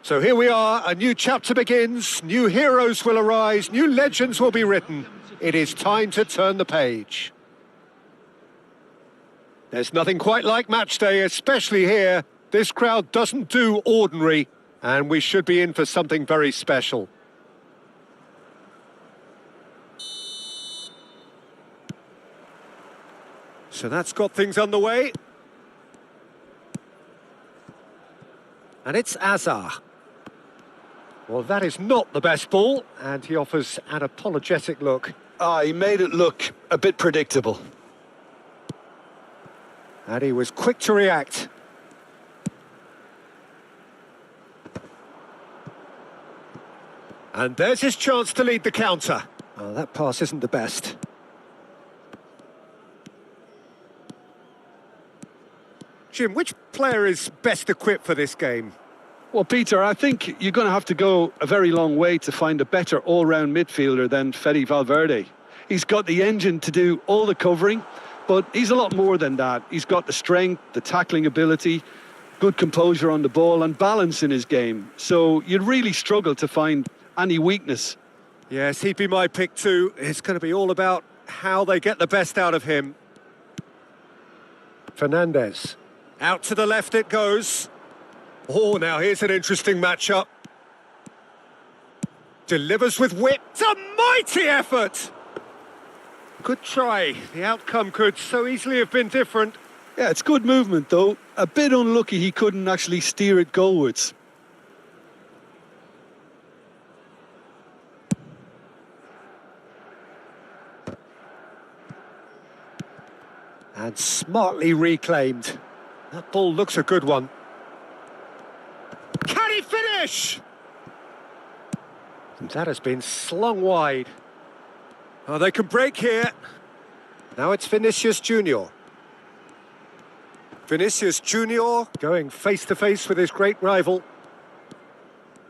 So here we are, a new chapter begins, new heroes will arise, new legends will be written. It is time to turn the page. There's nothing quite like match day, especially here. This crowd doesn't do ordinary, and we should be in for something very special. So that's got things underway. And it's Azar. Well, that is not the best ball, and he offers an apologetic look. He made it look a bit predictable. And he was quick to react. And there's his chance to lead the counter. Oh, that pass isn't the best. Jim, which player is best equipped for this game? Well, Peter, I think you're going to have to go a very long way to find a better all-round midfielder than Fede Valverde. He's got the engine to do all the covering, but he's a lot more than that. He's got the strength, the tackling ability, good composure on the ball and balance in his game. So you'd really struggle to find any weakness. Yes, he'd be my pick too. It's going to be all about how they get the best out of him. Fernandez. Out to the left it goes. Oh, now here's an interesting matchup. Delivers with wit. It's a mighty effort! Good try. The outcome could so easily have been different. Yeah, it's good movement, though. A bit unlucky he couldn't actually steer it goalwards. And smartly reclaimed. That ball looks a good one. Can he finish? And that has been slung wide. Oh, they can break here. Now it's Vinicius Junior. Vinicius Junior going face-to-face with his great rival.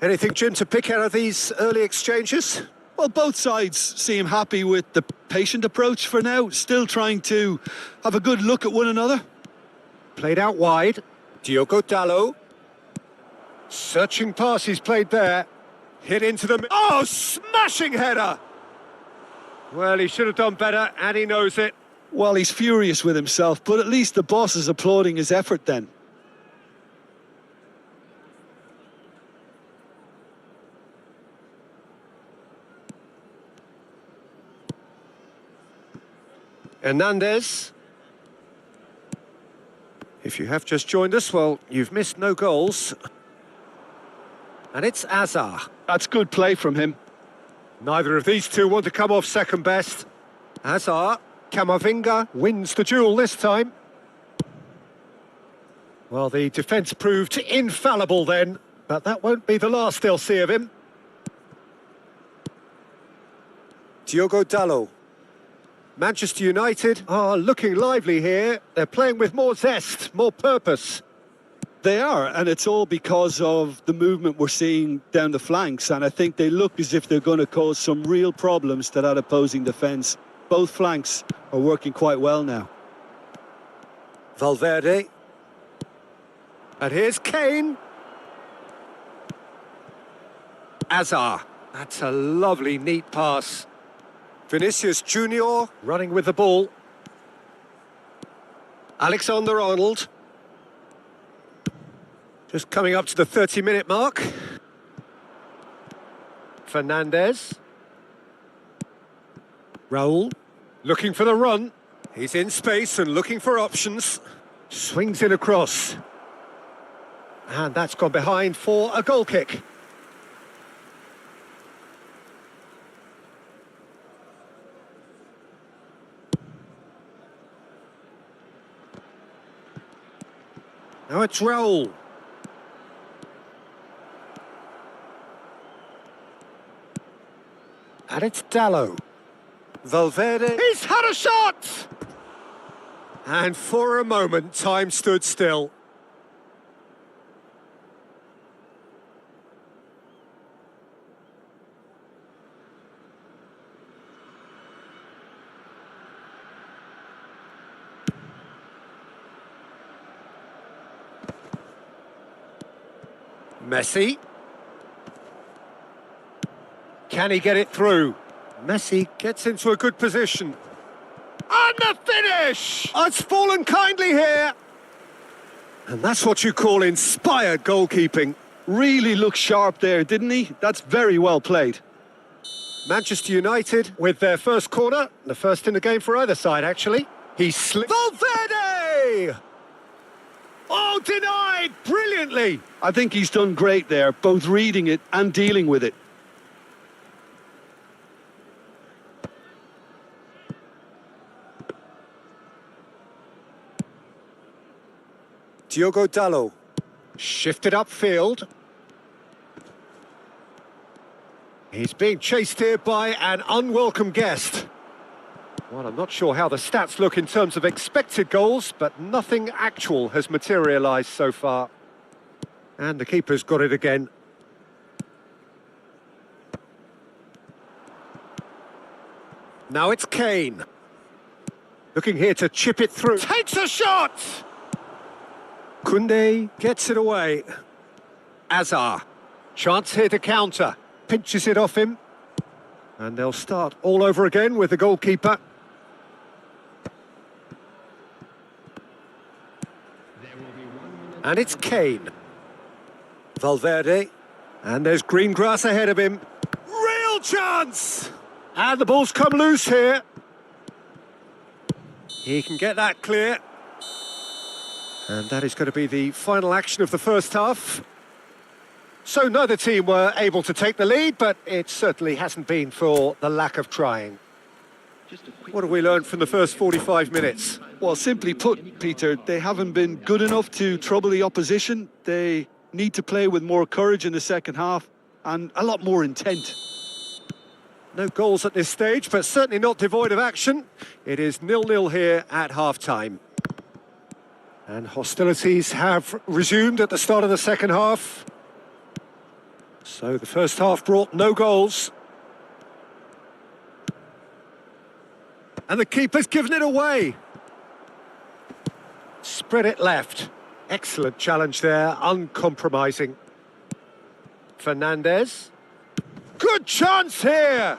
Anything, Jim, to pick out of these early exchanges? Well, both sides seem happy with the patient approach for now, still trying to have a good look at one another. Played out wide. Diogo Dalot. Searching pass he's played there. Hit into the... Oh, smashing header! Well, he should have done better, and he knows it. Well, he's furious with himself, but at least the boss is applauding his effort then. Hernandez. If you have just joined us, well, you've missed no goals. And it's Azar. That's good play from him. Neither of these two want to come off second best. Azar, Camavinga wins the duel this time. Well, the defence proved infallible then, but that won't be the last they'll see of him. Diogo Dalot. Manchester United are looking lively here. They're playing with more zest, more purpose. They are, and it's all because of the movement we're seeing down the flanks, and I think they look as if they're going to cause some real problems to that opposing defence. Both flanks are working quite well now. Valverde. And here's Kane. Azar. That's a lovely, neat pass. Vinicius Junior running with the ball. Alexander-Arnold. Just coming up to the 30-minute mark. Fernandez. Raul. Looking for the run. He's in space and looking for options. Swings it across. And that's gone behind for a goal kick. Now it's Raul. And it's Dalot. Valverde. He's had a shot! And for a moment, time stood still. Messi. Can he get it through? Messi gets into a good position. And the finish! Oh, it's fallen kindly here. And that's what you call inspired goalkeeping. Really looked sharp there, didn't he? That's very well played. Manchester United with their first corner. The first in the game for either side, actually. He slipped. Valverde! Oh, denied brilliantly. I think he's done great there, both reading it and dealing with it. Diogo Dalot. Shifted upfield. He's being chased here by an unwelcome guest. Well, I'm not sure how the stats look in terms of expected goals, but nothing actual has materialised so far. And the keeper's got it again. Now it's Kane. Looking here to chip it through. Takes a shot! Koundé gets it away. Azar. Chance here to counter. Pinches it off him. And they'll start all over again with the goalkeeper. And it's Kane. Valverde. And there's green grass ahead of him. Real chance! And the ball's come loose here. He can get that clear. And that is going to be the final action of the first half. So neither team were able to take the lead, but it certainly hasn't been for the lack of trying. What have we learned from the first 45 minutes? Well, simply put, Peter, they haven't been good enough to trouble the opposition. They need to play with more courage in the second half and a lot more intent. No goals at this stage, but certainly not devoid of action. It is 0-0 here at half-time. And hostilities have resumed at the start of the second half. So the first half brought no goals. And the keeper's given it away. Spread it left. Excellent challenge there, uncompromising. Fernandez. Good chance here!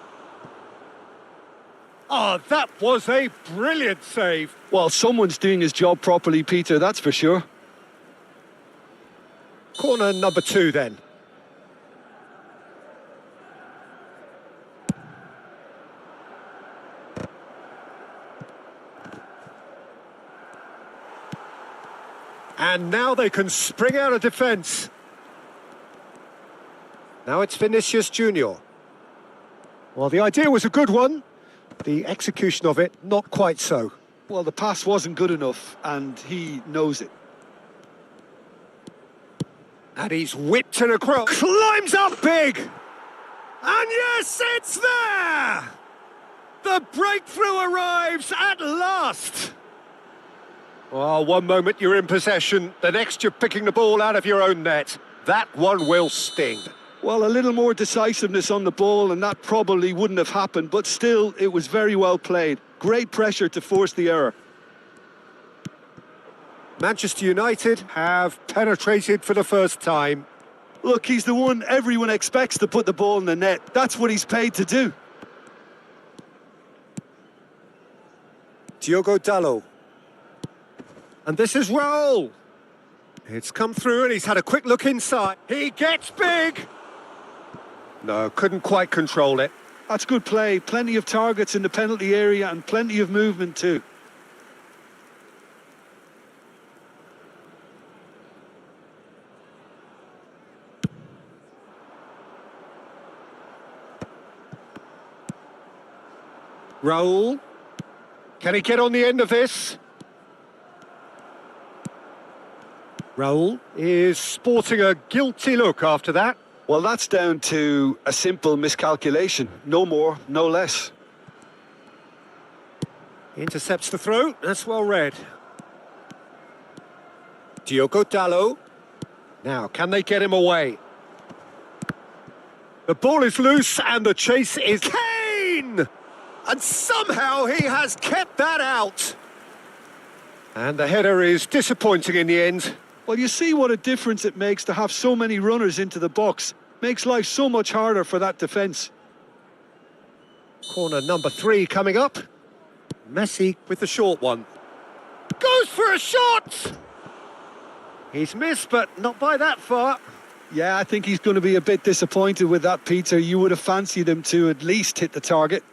Oh, that was a brilliant save. Well, someone's doing his job properly, Peter, that's for sure. Corner number 2 then. And now they can spring out of defence. Now it's Vinicius Junior. Well, the idea was a good one. The execution of it, not quite so. Well, the pass wasn't good enough, and he knows it. And he's whipped it across. Climbs up big! And yes, it's there! The breakthrough arrives at last! Well, one moment you're in possession, the next you're picking the ball out of your own net. That one will sting. Well, a little more decisiveness on the ball, and that probably wouldn't have happened, but still, it was very well played. Great pressure to force the error. Manchester United have penetrated for the first time. Look, he's the one everyone expects to put the ball in the net. That's what he's paid to do. Diogo Dalot. And this is Raul. It's come through and he's had a quick look inside. He gets big! No, couldn't quite control it. That's good play. Plenty of targets in the penalty area and plenty of movement too. Raul. Can he get on the end of this? Raul is sporting a guilty look after that. Well, that's down to a simple miscalculation. No more, no less. Intercepts the throw. That's well read. Diogo Dalot. Now, can they get him away? The ball is loose and the chase is Kane! And somehow he has kept that out. And the header is disappointing in the end. Well, you see what a difference it makes to have so many runners into the box. Makes life so much harder for that defence. Corner number 3 coming up. Messi with the short one. Goes for a shot! He's missed, but not by that far. Yeah, I think he's going to be a bit disappointed with that, Peter. You would have fancied him to at least hit the target.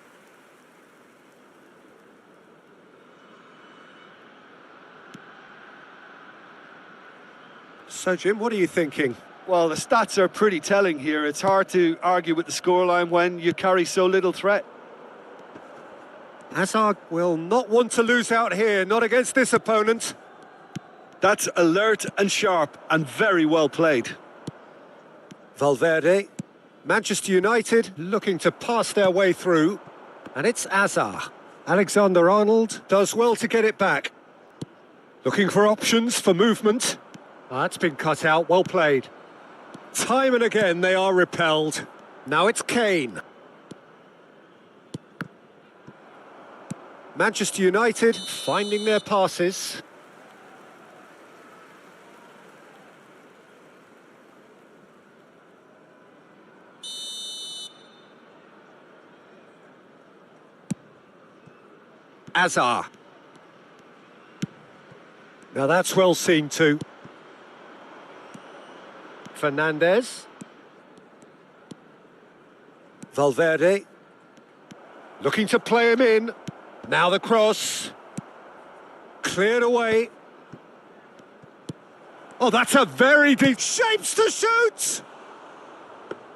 So, Jim, what are you thinking? Well, the stats are pretty telling here. It's hard to argue with the scoreline when you carry so little threat. Hazard will not want to lose out here, not against this opponent. That's alert and sharp and very well played. Valverde, Manchester United looking to pass their way through. And it's Hazard. Alexander-Arnold does well to get it back. Looking for options for movement. That's been cut out, well played. Time and again they are repelled. Now it's Kane. Manchester United finding their passes. Hazard. Now that's well seen too. Fernandez. Valverde. Looking to play him in. Now the cross. Cleared away. Oh, that's a very deep shapes to shoot!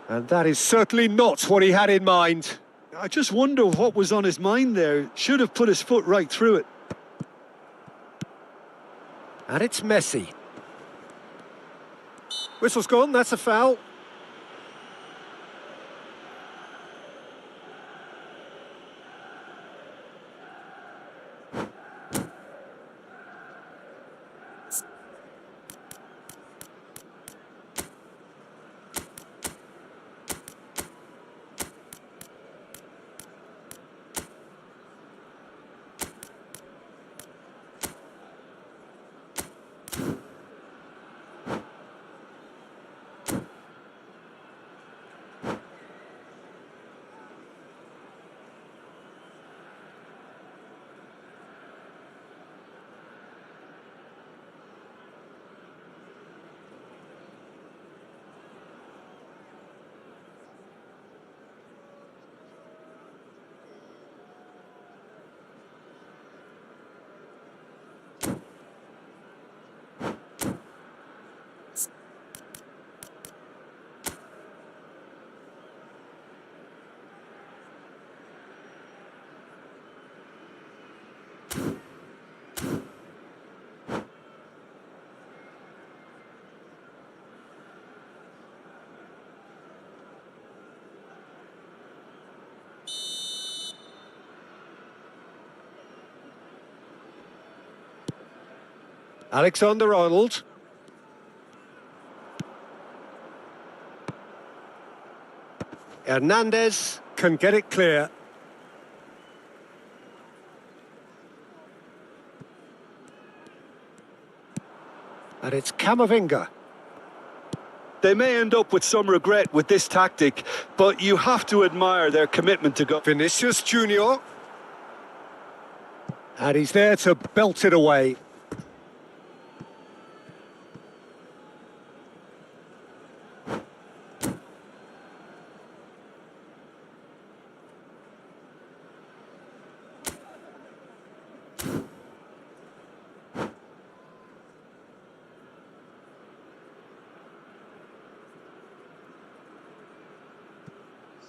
And that is certainly not what he had in mind. I just wonder what was on his mind there. Should have put his foot right through it. And it's Messi. Whistle's gone, that's a foul. Alexander-Arnold. Hernandez can get it clear. And it's Camavinga. They may end up with some regret with this tactic, but you have to admire their commitment to go. Vinicius Junior. And he's there to belt it away.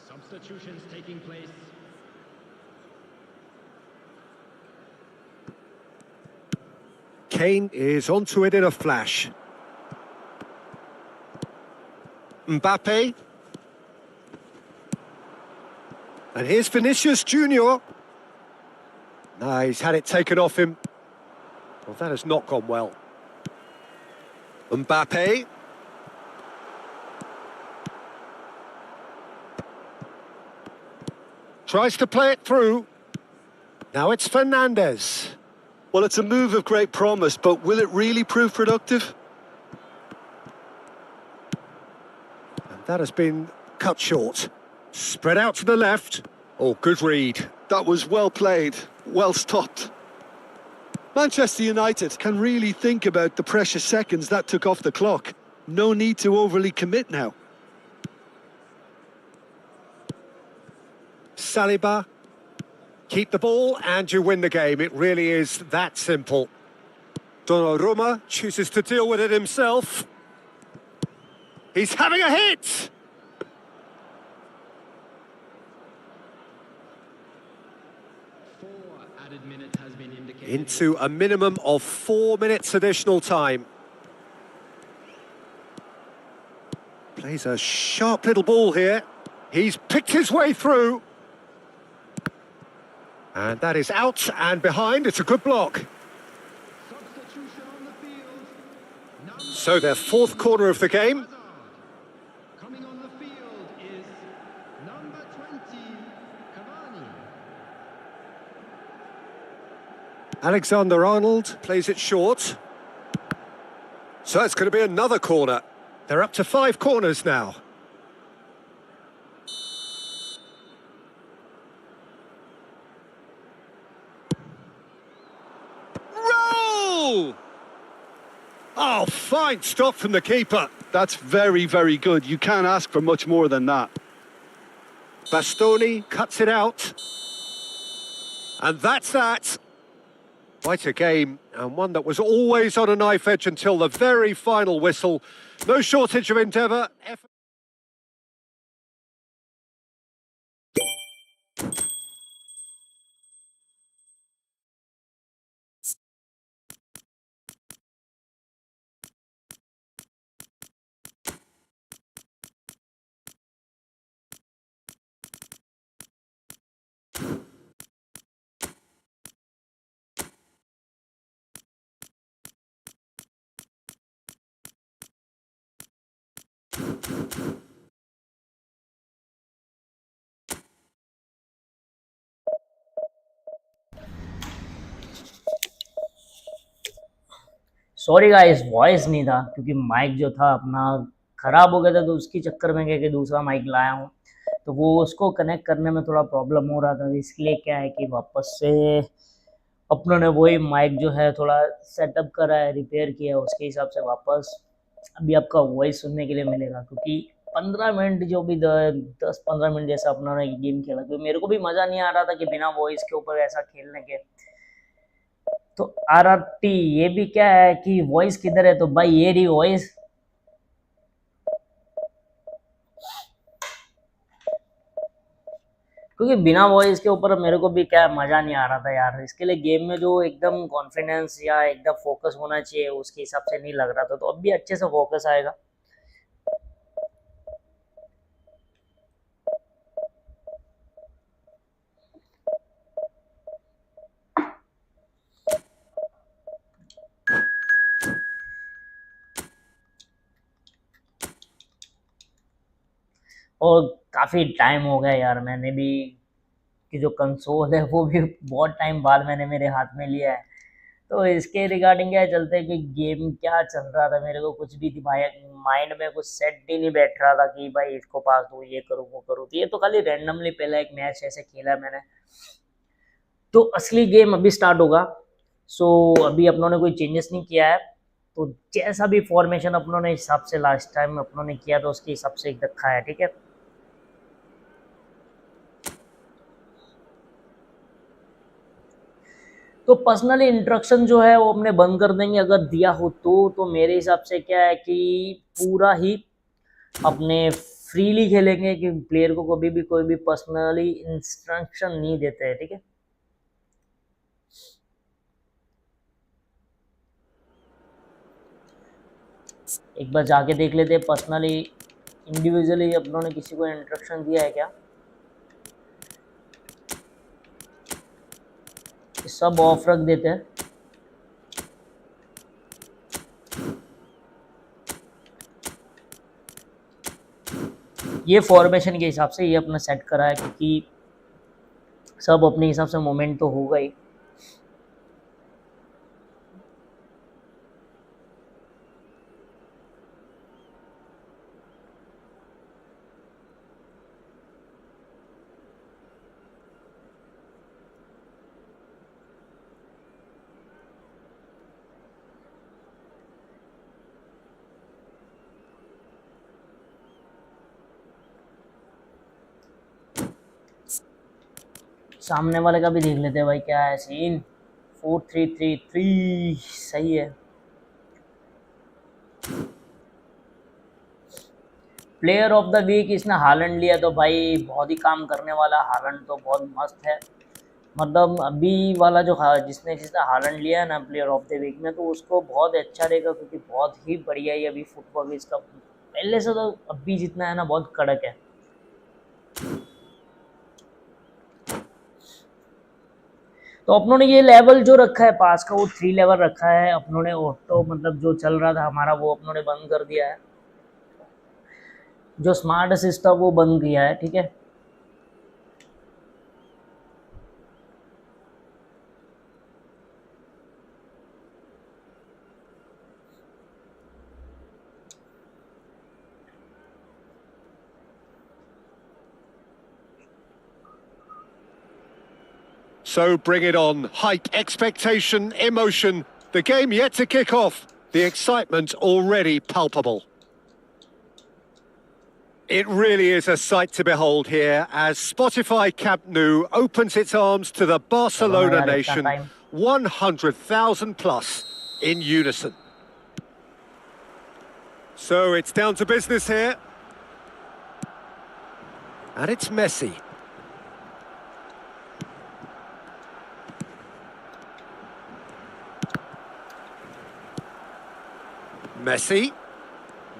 Substitutions taking place. Kane is onto it in a flash. Mbappe. And here's Vinicius Junior. No, he's had it taken off him. Well, that has not gone well. Mbappe. Tries to play it through. Now it's Fernandez. Well, it's a move of great promise, but will it really prove productive? And that has been cut short. Spread out to the left. Oh, good read. That was well played, well stopped. Manchester United can really think about the precious seconds that took off the clock. No need to overly commit now. Saliba. Keep the ball and you win the game. It really is that simple. Donnarumma chooses to deal with it himself. He's having a hit! Added minute has been indicated. Into a minimum of 4 minutes additional time. Plays a sharp little ball here. He's picked his way through. And that is out and behind. It's a good block. Substitution on the field. So their fourth corner of the game. Coming on the field is number 20, Cavani. Alexander-Arnold plays it short. So it's going to be another corner. They're up to 5 corners now. Roll! Oh, fine stop from the keeper. That's very, very good. You can't ask for much more than that. Bastoni cuts it out. And that's that. Quite a game, and one that was always on a knife edge until the very final whistle. No shortage of endeavour. Sorry guys, voice नहीं था क्योंकि mic जो था अपना ख़राब हो गया था, तो उसके चक्कर में क्या कि दूसरा माइक लाया हूँ, तो वो उसको कनेक्ट करने में थोड़ा प्रॉब्लम हो रहा था। इसलिए क्या है कि वापस से अपनों ने वही माइक जो है थोड़ा सेटअप करा है, रिपेयर किया है, उसके हिसाब से वापस अभी आपका वॉइस सुनने के लिए मिलेगा। क्योंकि 15 मिनट जो भी 10-15 मिनट जैसा अपनों ने गेम खेला, क्योंकि मेरे को भी मज़ा नहीं आ रहा था कि बिना वॉइस के ऊपर ऐसा खेलने के। तो RRT ये भी क्या है कि वॉइस किधर है, तो भाई ये रही वॉइस। क्योंकि बिना वॉइस के ऊपर मेरे को भी क्या मज़ा नहीं आ रहा था यार। इसके लिए गेम में जो एकदम कॉन्फिडेंस या एकदम फोकस होना चाहिए उसके हिसाब से नहीं लग रहा था, तो अब भी अच्छे से फोकस आएगा। और काफ़ी टाइम हो गया यार, मैंने भी कि जो कंसोल है वो भी बहुत टाइम बाद मैंने मेरे हाथ में लिया है। तो इसके रिगार्डिंग क्या चलते हैं कि गेम क्या चल रहा था, मेरे को कुछ भी दिमाग माइंड में कुछ सेट ही नहीं बैठ रहा था कि भाई इसको पास दूँ, ये करूँ वो करूँ। तो ये तो खाली रैंडमली पहला एक मैच ऐसे खेला मैंने। तो असली गेम अभी स्टार्ट होगा। सो अभी अपनों ने कोई चेंजेस नहीं किया है, तो जैसा भी फॉर्मेशन अपनों ने हिसाब से लास्ट टाइम अपनों ने किया तो उसके हिसाब से एक रखा है, ठीक है। तो पर्सनली इंट्रक्शन जो है वो अपने बंद कर देंगे अगर दिया हो तो मेरे हिसाब से क्या है कि पूरा ही अपने फ्रीली खेलेंगे कि प्लेयर को कभी भी कोई भी पर्सनली इंस्ट्रक्शन नहीं देते हैं, ठीक है। एक बार जाके देख लेते हैं पर्सनली इंडिविजुअली अपनों ने किसी को इंस्ट्रक्शन दिया है क्या। सब ऑफ रख देते हैं। ये फॉर्मेशन के हिसाब से ये अपना सेट करा है, क्योंकि सब अपने हिसाब से मोमेंट तो होगा ही। सामने वाले का भी देख लेते हैं भाई क्या है सीन। 4-3-3-3 सही है। प्लेयर ऑफ द वीक इसने हालैंड लिया, तो भाई बहुत ही काम करने वाला। हालैंड तो बहुत मस्त है, मतलब अभी वाला जो जिसने जिसने हालैंड लिया है ना प्लेयर ऑफ द वीक में, तो उसको बहुत अच्छा रहेगा, क्योंकि बहुत ही बढ़िया ही अभी फुटबॉल इसका पहले से तो अभी जितना है ना बहुत कड़क है। तो अपनों ने ये लेवल जो रखा है पास का, वो 3 लेवल रखा है अपनों ने। ऑटो मतलब जो चल रहा था हमारा वो अपनों ने बंद कर दिया है, जो स्मार्ट असिस्ट था वो बंद किया है, ठीक है। So bring it on. Hype, expectation, emotion. The game yet to kick off. The excitement already palpable. It really is a sight to behold here as Spotify Camp Nou opens its arms to the Barcelona nation, 100,000 plus in unison. So it's down to business here. And it's Messi.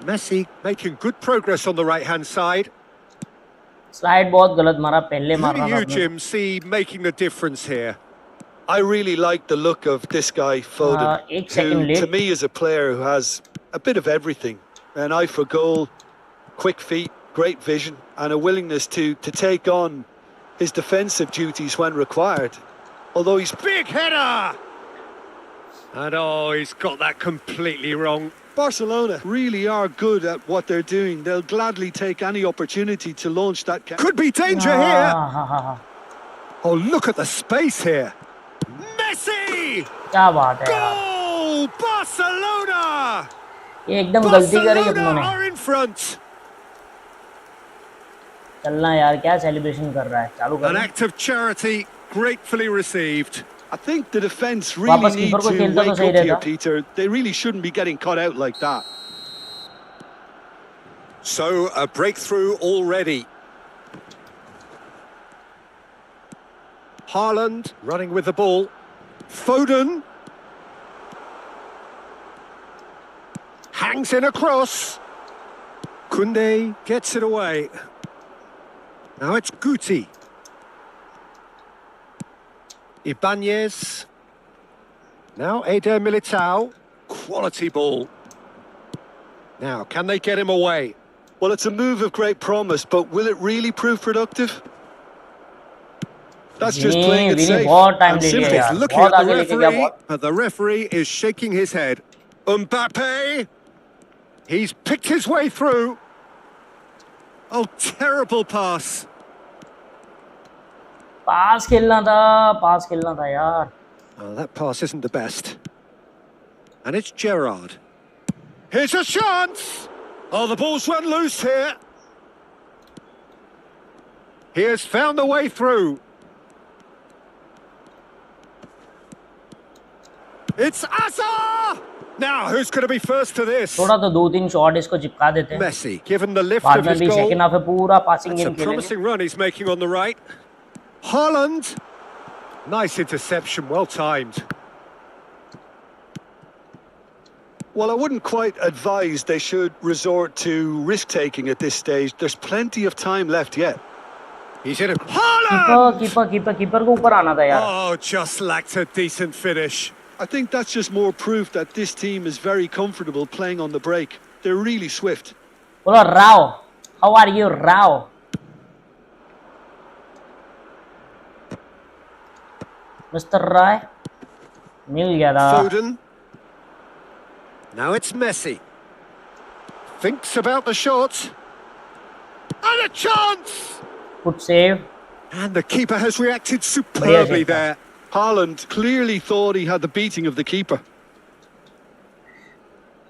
Messi making good progress on the right-hand side. Slide बहुत गलत मारा, पहले Who मार do रहा था you, अपने। Jim, see making the difference here? I really like the look of this guy, Foden, एक second who to late. me is a player who has a bit of everything. An eye for goal, quick feet, great vision, and a willingness to take on his defensive duties when required. Although he's Big header! And oh, he's got that completely wrong. Barcelona really are good at what they're doing. They'll gladly take any opportunity to launch that. Could be danger here. हाँ। Oh, look at the space here. Messi! क्या बात है यार, Goal! Barcelona! ये एकदम गलती करी अपनों Barcelona ने। are in front. चलना यार, क्या सेलिब्रेशन कर रहा है, चालू An कर। act of charity gratefully received. I think the defence really वापस need कीपर को to खेलता तो wake सही up here, रहता। Peter. They really shouldn't be getting caught out like that. So, a breakthrough already. Haaland running with the ball. Foden. Hangs in a cross. Koundé gets it away. Now it's Guti. Ibanez. Now Eder Militao. Quality ball. Now, can they get him away? Well, it's a move of great promise, but will it really prove productive? That's just playing it Vini safe बहुत time and ले लिया simple. यार, Looking बहुत at the आगे लेके गया referee, बहुत। but the referee is shaking his head. Mbappe! He's picked his way through. Oh, terrible pass. पास खेलना था यार। Oh, that pass isn't the best. And it's Gerrard. Here's a chance! Oh, the ball's run loose here. He has found the way through. It's Asa! Now, who's going to be first to this? थोड़ा तो 2-3 shot इसको चिपका देते हैं, Messi, given the lift बाद of में his भी goal. Second half में पूरा पासिंग That's a गेम खेलेंगे। promising run he's making on the right. Haaland. Nice interception, well timed. Well, I wouldn't quite advise they should resort to risk-taking at this stage. There's plenty of time left yet. He's in a... Haaland! Keeper को ऊपर आना था यार। Oh, just lacked a decent finish. I think that's just more proof that this team is very comfortable playing on the break. They're really swift. बोलो Rao, how are you Rao? Mister Rai मिल गया था। Foden. Now it's Messi. Thinks about the shot. And a chance! Good save. And the keeper has reacted superbly there. Haaland clearly thought he had the beating of the keeper.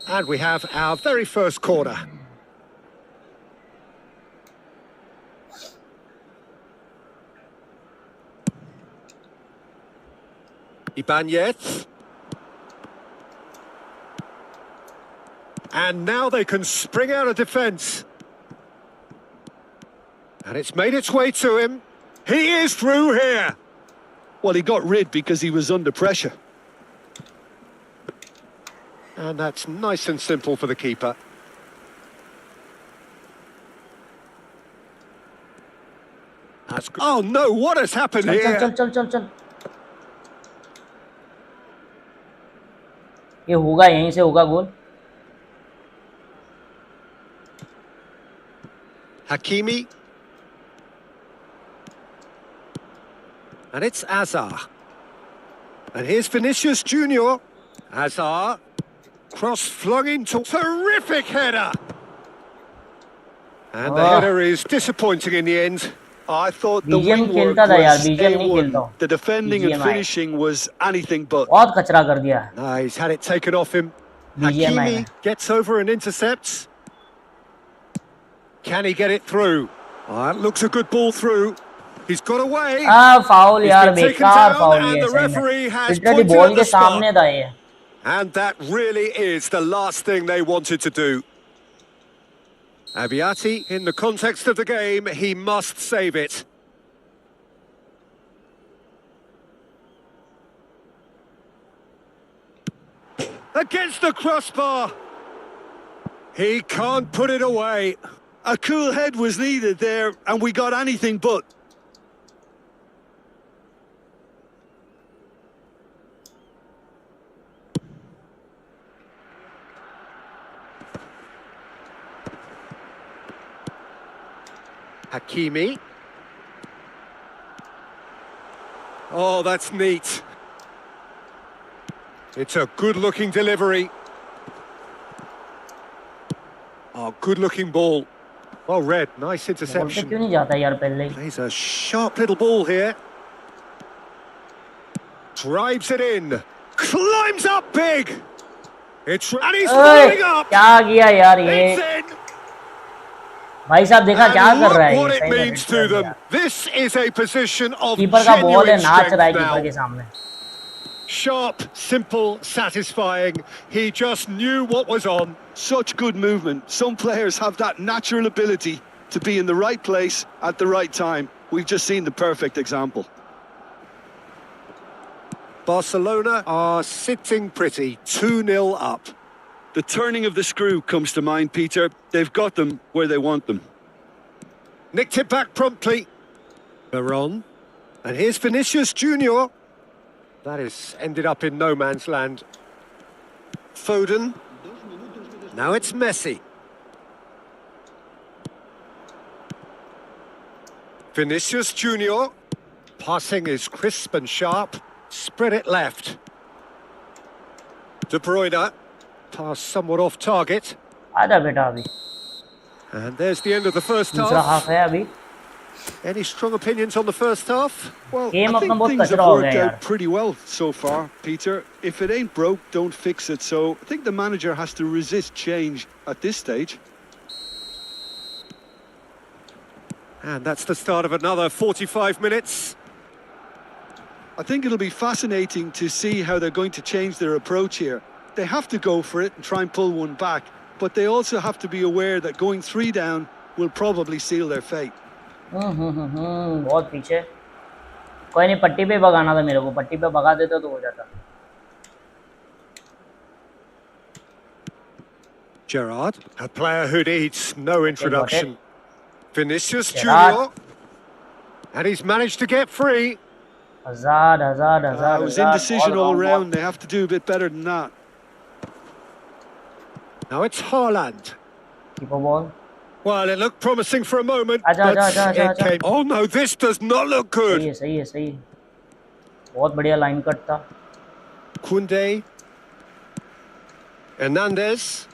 And we have our very first corner. Ibanez. And now they can spring out of defence. And it's made its way to him. He is through here. Well, he got rid because he was under pressure. And that's nice and simple for the keeper. That's good. Oh no, what has happened चल here? चल चल चल चल ये होगा, यहीं से होगा गोल. Hakimi. And it's Azar. And here's Vinicius Junior. Azar. Cross flung into... Terrific header! And the header is disappointing in the end. I thought the BGM wing work खेलता था यार, was BGM नहीं खेलता A1. हूँ. The defending and BGMI. finishing was anything but. बहुत कचरा कर दिया. No, he's had it taken off him. BGMI. Hakimi gets over and intercepts. Can he get it through? Oh, that looks a good ball through. He's got away. Foul He's यार, been taken बेकार down foul and ये the सही में. referee has literally pointed ball at के the spot. सामने था ये. And that really is the last thing they wanted to do. Abiati, in the context of the game, he must save it. Against the crossbar. He can't put it away. A cool head was needed there, and we got anything but. Hakimi. Oh, that's neat. It's a good-looking delivery. Oh, good-looking ball. Well read, nice ball पे interception. क्यों नहीं जाता यार पहले ही. Plays a sharp little ball here. Drives it in. Climbs up big. It's and he's ओए, rolling up. क्या किया यार ये. It's in. भाई साहब देखा क्या And कर look रहा है what ये. it सही में means hit to कर them. दिया. This is a position of keeper का बॉल है, genuine नाच रहा है strength कीपर के now. सामने. Sharp, simple, satisfying. He just knew what was on. Such good movement. Some players have that natural ability to be in the right place at the right time. We've just seen the perfect example. Barcelona are sitting pretty, 2-0 up. The turning of the screw comes to mind, Peter. They've got them where they want them. Nicked it back promptly. Veron. And here's Vinicius Junior. That is ended up in no man's land. Foden. Now it's Messi. Vinicius Junior. Passing is crisp and sharp. Spread it left. De Bruyne. Pass somewhat off target. आजा बेटा अभी. And there's the end of the first दूसरा half. Half है अभी. Any strong opinions on the first half? Well, Game I अपना think बहुत things have कचरा हो worked गया out यार. pretty well so far, Peter. If it ain't broke, don't fix it. So I think the manager has to resist change at this stage. And that's the start of another 45 minutes. I think it'll be fascinating to see how they're going to change their approach here. They have to go for it and try and pull one back, but they also have to be aware that going 3 down will probably seal their fate. बहुत पीछे. कोई नहीं, पट्टी पे भगाना था मेरे को. पट्टी पे भगा देता तो हो जाता. Gerrard, a player who needs no introduction. Vinicius Gerrard. Junior. And he's managed to get free. हजार हजार It हजार was हजार. indecision all round. They have to do a bit better than that. Now it's Haaland. Keeper ball. Well, it looked promising for a moment, Acha, but acha, acha, it acha. came... Oh no, this does not look सही good. है सही है सही है. बहुत बढ़िया line cut था. Koundé. Hernandez.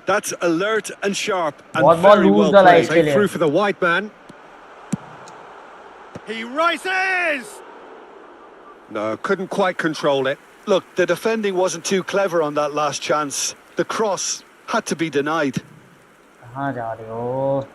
That's alert and sharp and बहुत बॉल very लूज well डाला played. इसके Played लिए. through for the wide man. He rises! No, couldn't quite control it. Look, the defending wasn't too clever on that last chance. The cross had to be denied. कहाँ जा रहे हो?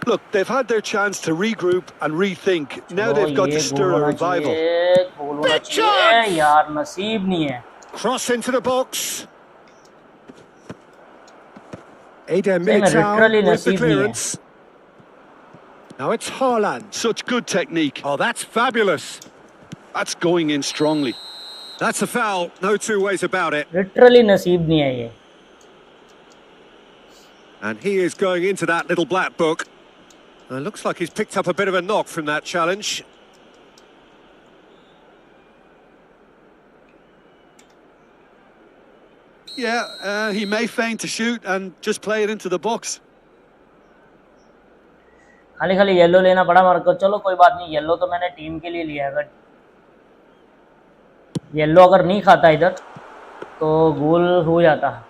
Look, they've had their chance to regroup and rethink. Now चलो they've got ये to goal stir a होना revival. चाहिए, गोल होना Big चाहिए chance! यार, नसीब नहीं है। Cross into the box. Eder सही में Militao लिटरली with the नसीब नहीं है। clearance. Now it's Haaland. Such good technique. Oh, that's fabulous. That's going in strongly. That's a foul, no two ways about it. Literally नसीब नहीं है ये। And he is going into that little black book. Looks like he's picked up a bit of a knock from that challenge. Yeah, he may feign to shoot and just play it into the box. खाली खाली yellow लेना पड़ा मेरे को। चलो कोई बात नहीं, येलो तो मैंने टीम के लिए लिया है। अगर येलो अगर नहीं खाता इधर तो गोल हो जाता है।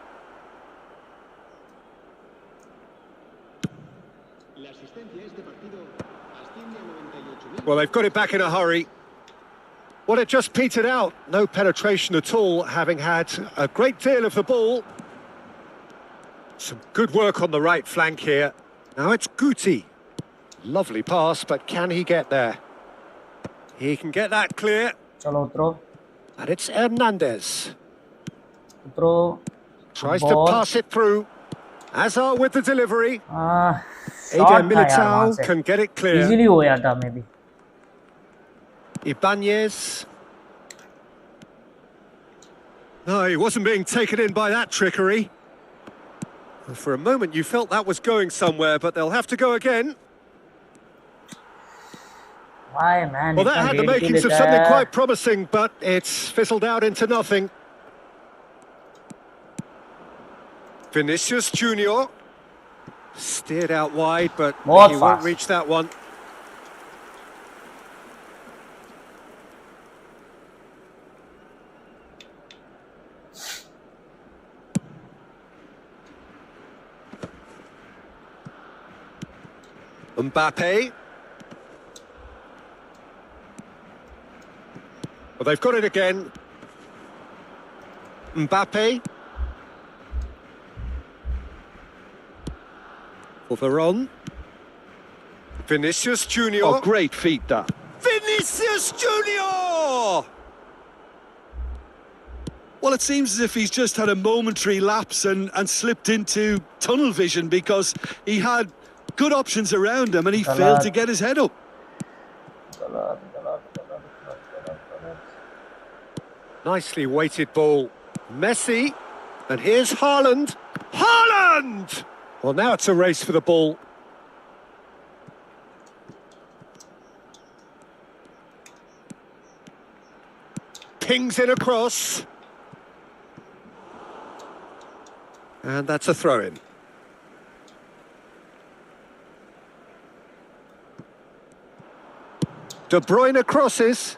Well, they've got it back in a hurry. Well, it just petered out. No penetration at all, having had a great deal of the ball. Some good work on the right flank here. Now it's Guti. Lovely pass, but can he get there? He can get that clear. चलो उतरो And it's Hernandez. उतरो। Tries to Ball. pass it through. Hazard with the delivery. Shot Eder था यार वहाँ Militao से, can get it clear. Easily हो जाता मे भी। Ibanez. No, he wasn't being taken in by that trickery. For a moment you felt that was going somewhere, but they'll have to go again. Why man? Well, that इतना had the wait क्यों makings of लेता something है? quite promising, but it's fizzled out into nothing. Vinicius Junior steered out wide, but बहुत he won't fast. reach that one. Mbappe. Well, they've got it again. Mbappe. For Veron. Vinicius Junior. Oh, great feat that. Vinicius Junior! Well, it seems as if he's just had a momentary lapse and slipped into tunnel vision, because he had good options around him and he failed to get his head up. Nicely weighted ball. Messi. And here's Haaland. Haaland! Well, now it's a race for the ball. Pings in across. And that's a throw-in. De Bruyne crosses.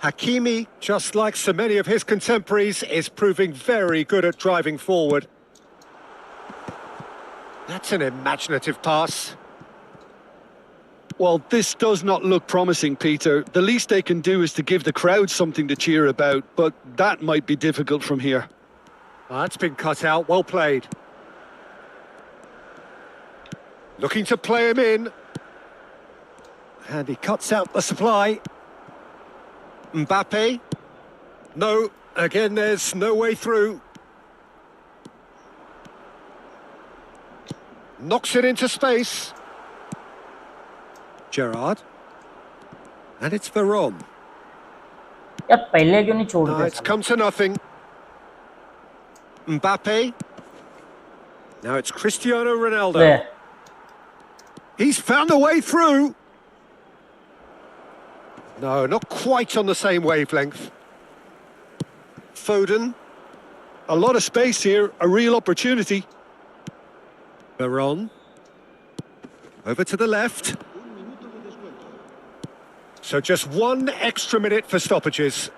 Hakimi, just like so many of his contemporaries, is proving very good at driving forward. That's an imaginative pass. Well, this does not look promising, Peter. The least they can do is to give the crowd something to cheer about, but that might be difficult from here. That's been cut out, well played. Looking to play him in. And he cuts out the supply. Mbappe. No, again there's no way through. Knocks it into space. Gerrard. And it's Veron. यार पहले क्यों नहीं No, छोड़ते it's सब? come to nothing. Mbappe. Now it's Cristiano Ronaldo. ले, He's found a way through. No, not quite on the same wavelength. Foden. A lot of space here, a real opportunity. Veron. Over to the left. So just one extra minute for stoppages.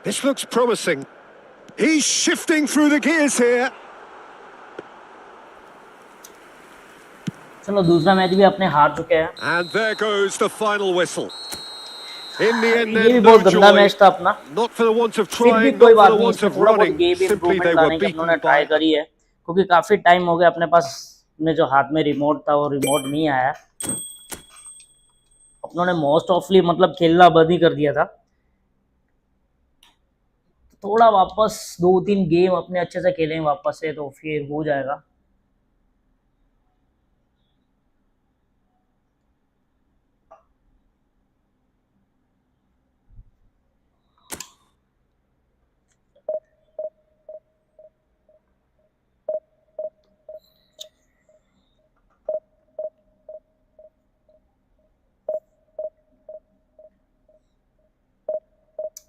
This looks promising. He's shifting through the gears here. चलो दूसरा match भी अपने हार चुके हैं। And there goes the final whistle. In the end, ये भी then, बहुत no गंदा joy. मैच था अपना, Not for the want of फिर भी trying, कोई not for बात the नहीं, want इसमें of थोड़ा बहुत running. Game Simply improvement they were लाने की अपनों ने beaten ट्राई by... करी है, क्योंकि काफी टाइम हो गया अपने पास में जो हाथ में रिमोट था वो रिमोट नहीं आया, अपनों ने मोस्ट ऑफली मतलब खेलना बंद ही कर दिया था। थोड़ा वापस 2-3 गेम अपने अच्छे से खेलेंगे वापस से तो फिर हो जाएगा।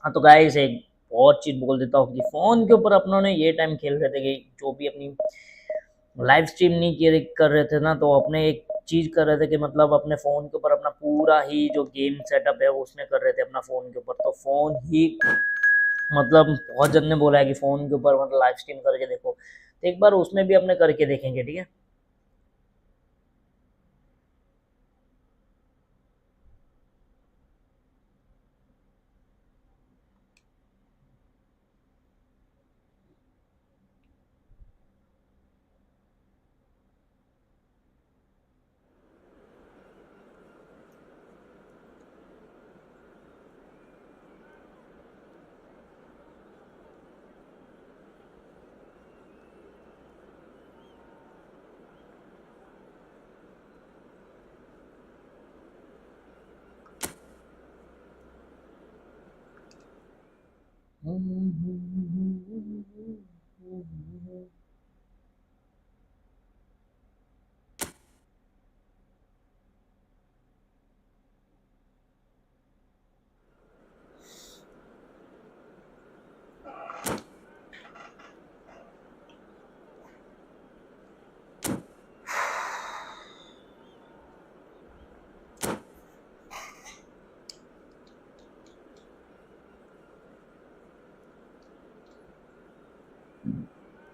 हाँ तो गाइस एक और चीज बोल देता हूँ कि फोन के ऊपर अपनों ने ये टाइम खेल रहे थे कि जो भी अपनी लाइव स्ट्रीम नहीं कर रहे थे ना, तो अपने एक चीज कर रहे थे कि मतलब अपने फोन के ऊपर अपना पूरा ही जो गेम सेटअप है वो उसमें कर रहे थे अपना फोन के ऊपर, तो फोन ही मतलब बहुत जन ने बोला है कि फोन के ऊपर मतलब लाइव स्ट्रीम करके देखो, तो एक बार उसमें भी अपने करके देखेंगे, ठीक है।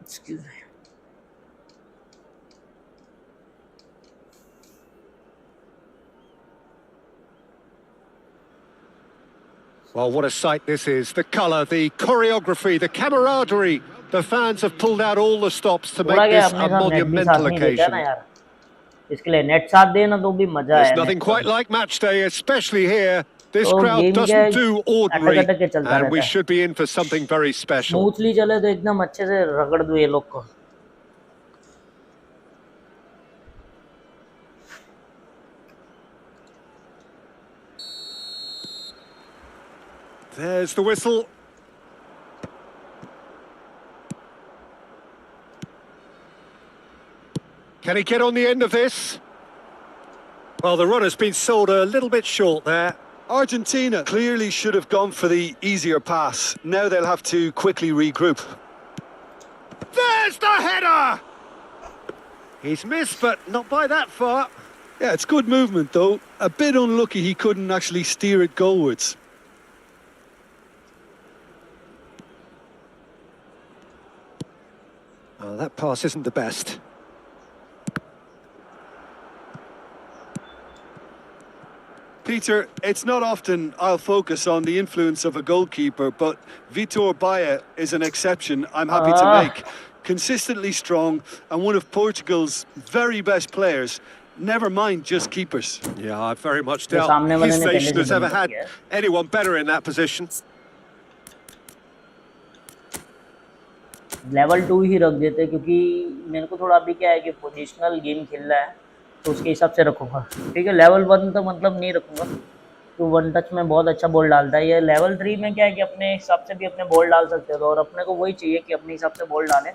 Excuse me. Well, what a sight this is. The colour, the choreography, the camaraderie. The fans have pulled out all the stops to थोड़ा make क्या this अपने a साथ नेट भी साथ monumental नहीं देता है ना occasion. यार, इसके लिए नेट साथ दे ना तो भी मजा There's है nothing नेट का quite भी। like match day, especially here. This तो crowd गेम क्या है, doesn't do अटक ordinary, अटक के चलता and we रहता है, should be in for something very special. Smoothly चले तो एकदम अच्छे से रगड़ दो ये लोग को। There's the whistle. Can he get on the end of this? Well, the run has been sold a little bit short there. Argentina clearly should have gone for the easier pass. Now they'll have to quickly regroup. There's the header! He's missed, but not by that far. Yeah, it's good movement though. A bit unlucky he couldn't actually steer it goalwards. Oh, that pass isn't the best. Peter, it's not often I'll focus on the influence of a goalkeeper, but Vitor Baia is an exception I'm happy to make. Consistently strong and one of Portugal's very best players. Never mind just keepers. Yeah, I very much जो doubt सामने वाले his ने पहले nation से has बंद ever कर had दिया है। anyone better in that position. Level 2 ही रख देते क्योंकि मेरे को थोड़ा अभी क्या है कि पोजिशनल गेम खेल रहा है तो उसके हिसाब से रखूँगा, ठीक है। लेवल 1 तो मतलब नहीं रखूँगा, तो वन टच में बहुत अच्छा बॉल डालता है। ये लेवल 3 में क्या है कि अपने हिसाब से भी अपने बॉल डाल सकते हो, और अपने को वही चाहिए कि अपने हिसाब से बॉल डालें।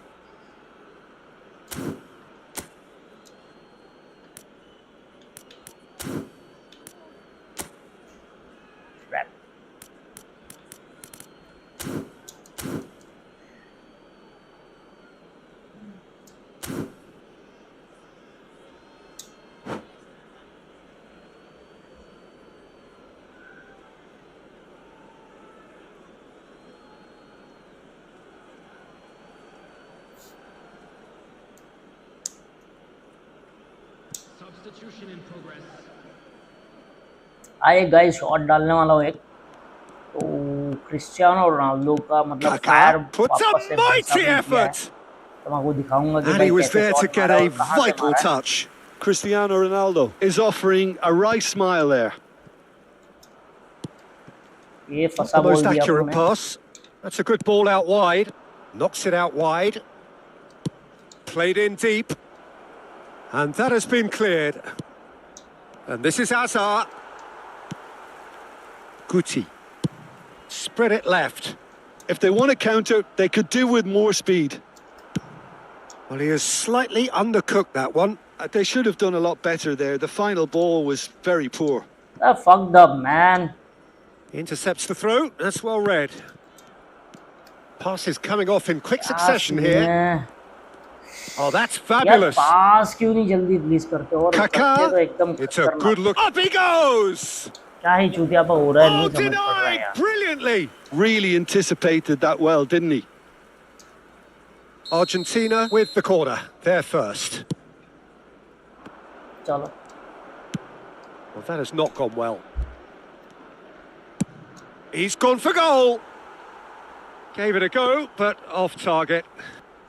Substitution in progress. आए गाइस शॉट डालने वाला हूँ एक, तो क्रिस्टियानो रोनाल्डो का मतलब फायर Kaká puts a वापस से बरसा mighty भी किया है, effort. तो मैं आपको दिखाऊंगा कि And भाई he was कैसे there to शॉट get मारा है a और कहाँ से vital मारा है। touch. Cristiano Ronaldo is offering a wry smile there. ये Not फंसा the most बोल दिया accurate उन्होंने। pass. That's a good ball out wide. Knocks it out wide. Played in deep. And that has been cleared. And this is Hazard. Guti. Spread it left. If they want to counter, they could do with more speed. Well, he has slightly undercooked that one. They should have done a lot better there. The final ball was very poor. Fucked up, man. Intercepts the throw. That's well read. Pass is coming off in quick succession scene here. है। Oh, that's यार fabulous. पास क्यों नहीं जल्दी release करते और करते तो Kaká. एकदम It's a खतरनाक। good look. Up he goes. क्या ही चूतियापा हो रहा है, Oh, नहीं समझ पड़ रहा है denied यार। brilliantly. Really anticipated that well, didn't he? Argentina with the corner. They're first. चलो Well, that has not gone well. He's gone for goal. Gave it a go, but off target.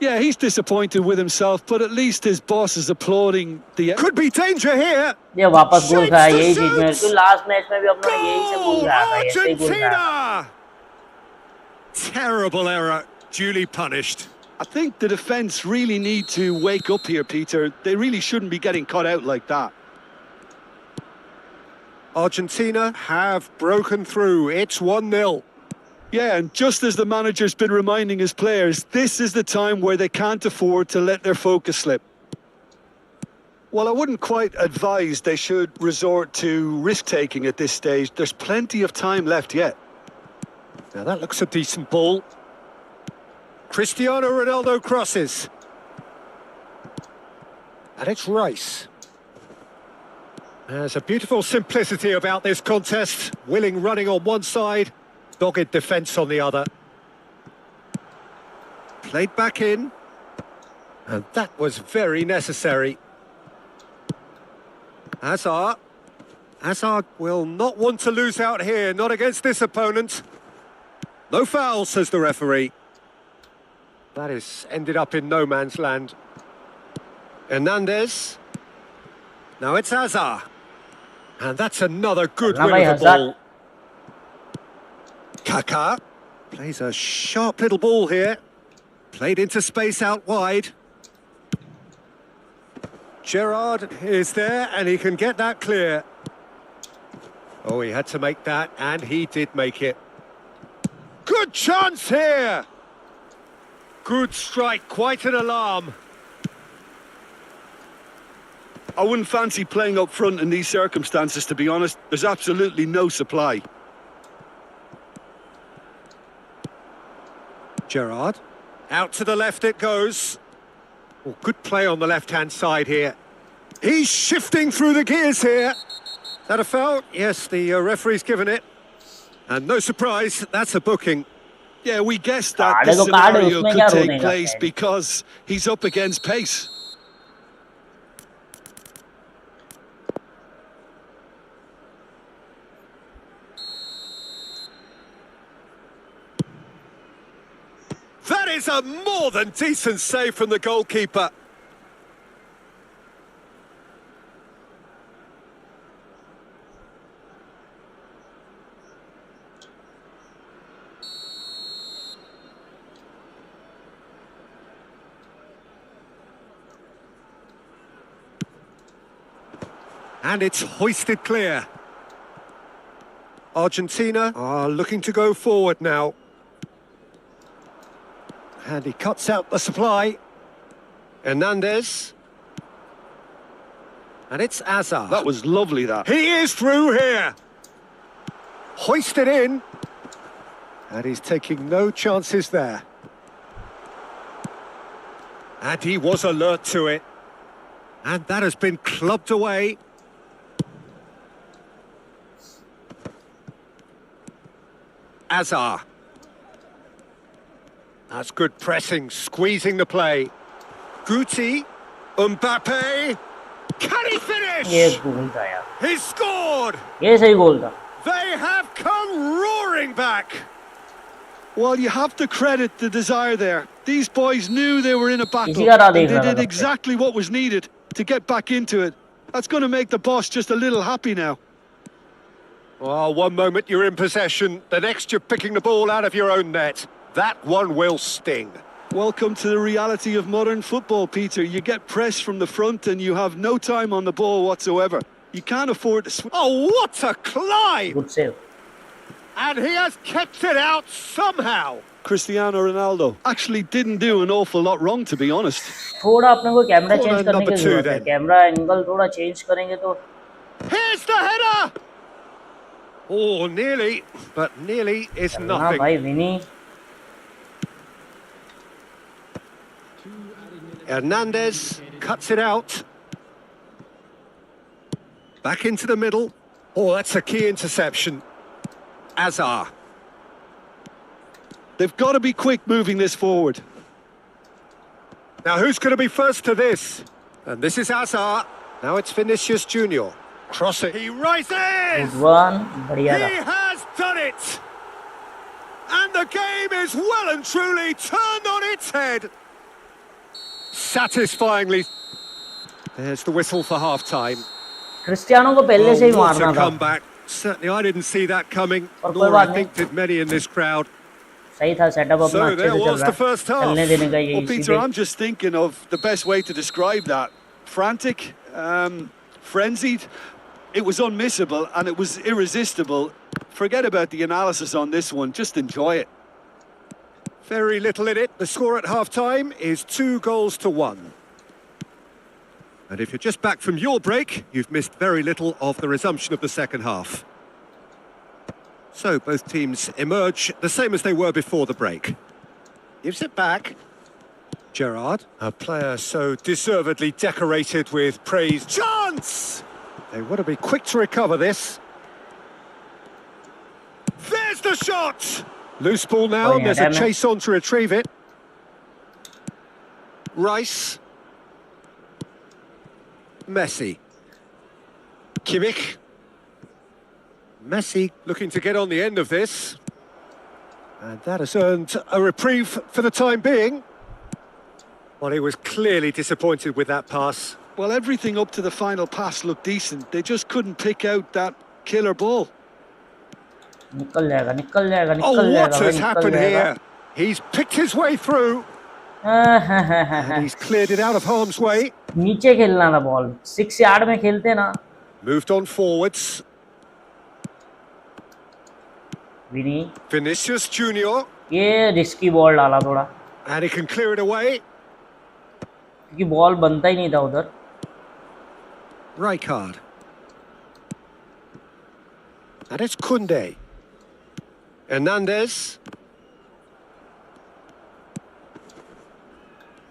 Yeah, he's disappointed with himself, but at least his boss is applauding the... Could be danger here. ये वापस गोल खाया, यही Shapes चीज the में shoots. तो last match में भी अपना यही से गोल Goal! खाया था, ऐसे ही गोल खाया था। Argentina! Terrible error, duly punished. I think the defence really need to wake up here, Peter. They really shouldn't be getting caught out like that. Argentina have broken through. It's 1-0. Yeah, and just as the manager's been reminding his players, this is the time where they can't afford to let their focus slip. Well, I wouldn't quite advise they should resort to risk-taking at this stage. There's plenty of time left yet. Now that looks a decent ball. Cristiano Ronaldo crosses. And it's Rice. There's a beautiful simplicity about this contest. Willing running on one side, dogged defence on the other. Played back in. And that was very necessary. Hazard. Hazard will not want to lose out here, not against this opponent. No foul, says the referee. That is ended up in no man's land. Hernandez. Now it's Hazard. And that's another good win of the ball. Kaká plays a sharp little ball here. Played into space out wide. Gerrard is there and he can get that clear. Oh, he had to make that and he did make it. Good chance here! Good strike, quite an alarm. I wouldn't fancy playing up front in these circumstances, to be honest. There's absolutely no supply. Gerrard. Out to the left it goes. Oh, good play on the left-hand side here. He's shifting through the gears here. Is that a foul? Yes, the referee's given it. And no surprise, that's a booking. Yeah, we guessed that this scenario could take place because he's up against pace. That is a more than decent save from the goalkeeper. And it's hoisted clear. Argentina are looking to go forward now. And he cuts out the supply. Hernandez. And it's Hazard. That was lovely, that. He is through here. Hoisted in. And he's taking no chances there. And he was alert to it. And that has been clubbed away. Hazard. That's good pressing, squeezing the play. Guti, Mbappe. Can he ये finish? गोल था यार, He's scored! ये सही गोल था. They have come roaring back. Well, you have to credit the desire there. These boys knew they were in a battle, इसी का राह and देख they रहा था did कब से. exactly what was needed to get back into it. That's going to make the boss just a little happy now. Oh, one moment you're in possession, the next you're picking the ball out of your own net. That one will sting. Welcome to the reality of modern football, Peter. You get pressed from the front and you have no time on the ball whatsoever. You can't afford to... Oh, what a climb! Good save. And he has kept it out somehow. Cristiano Ronaldo actually didn't do an awful lot wrong, to be honest. थोड़ा अपने को camera Corner change करने number की two जरूरत है. then. Camera angle थोड़ा change करेंगे तो Here's the header! Oh, nearly, but nearly is हाँ nothing. भाई विनी. Hernandez cuts it out. Back into the middle. Oh, that's a key interception. Azar. They've got to be quick moving this forward. Now, who's going to be first to this? And this is Azar. Now it's Vinicius Junior. Cross it. He rises! Good one. बढ़िया He था. has done it! And the game is well and truly turned on its head. Satisfyingly. There's the whistle for half-time. Cristiano को पहले से ही Oh, what मारना a था. comeback. Certainly I didn't see that coming, और कोई nor बात I नहीं. think did many in this crowd. सही था सेटअप अपना So अच्छे there से चल was रहा the है. first half. चलने देने का Well, यही Peter, सीधे. I'm just thinking of the best way to describe that. Frantic, frenzied. It was unmissable and it was irresistible. Forget about the analysis on this one. Just enjoy it. Very little in it. The score at half-time is 2-1. And if you're just back from your break, you've missed very little of the resumption of the second half. So both teams emerge the same as they were before the break. Gives it back. Gerrard, a player so deservedly decorated with praise. Chance! They want to be quick to recover this. There's the shot! Loose ball now, Oh, and yeah, there's a damn it. chase on to retrieve it. Rice. Messi. Kimmich. Messi looking to get on the end of this. And that has earned a reprieve for the time being. Well, he was clearly disappointed with that pass. Well, everything up to the final pass looked decent. They just couldn't pick out that killer ball. निकल जाएगा, निकल जाएगा, Oh, निकल what जाएगा, has निकल happened जाएगा. here? He's picked his way through. And he's cleared it out of harm's way. नीचे खेलना था बॉल. 6 यार्ड में खेलते ना. Moved on forwards. Vini. Vinicius Junior. ये रिस्की बॉल डाला थोड़ा. And he can clear it away. क्योंकि बॉल बनता ही नहीं था उधर. Rijkaard. And it's Koundé. Hernandez.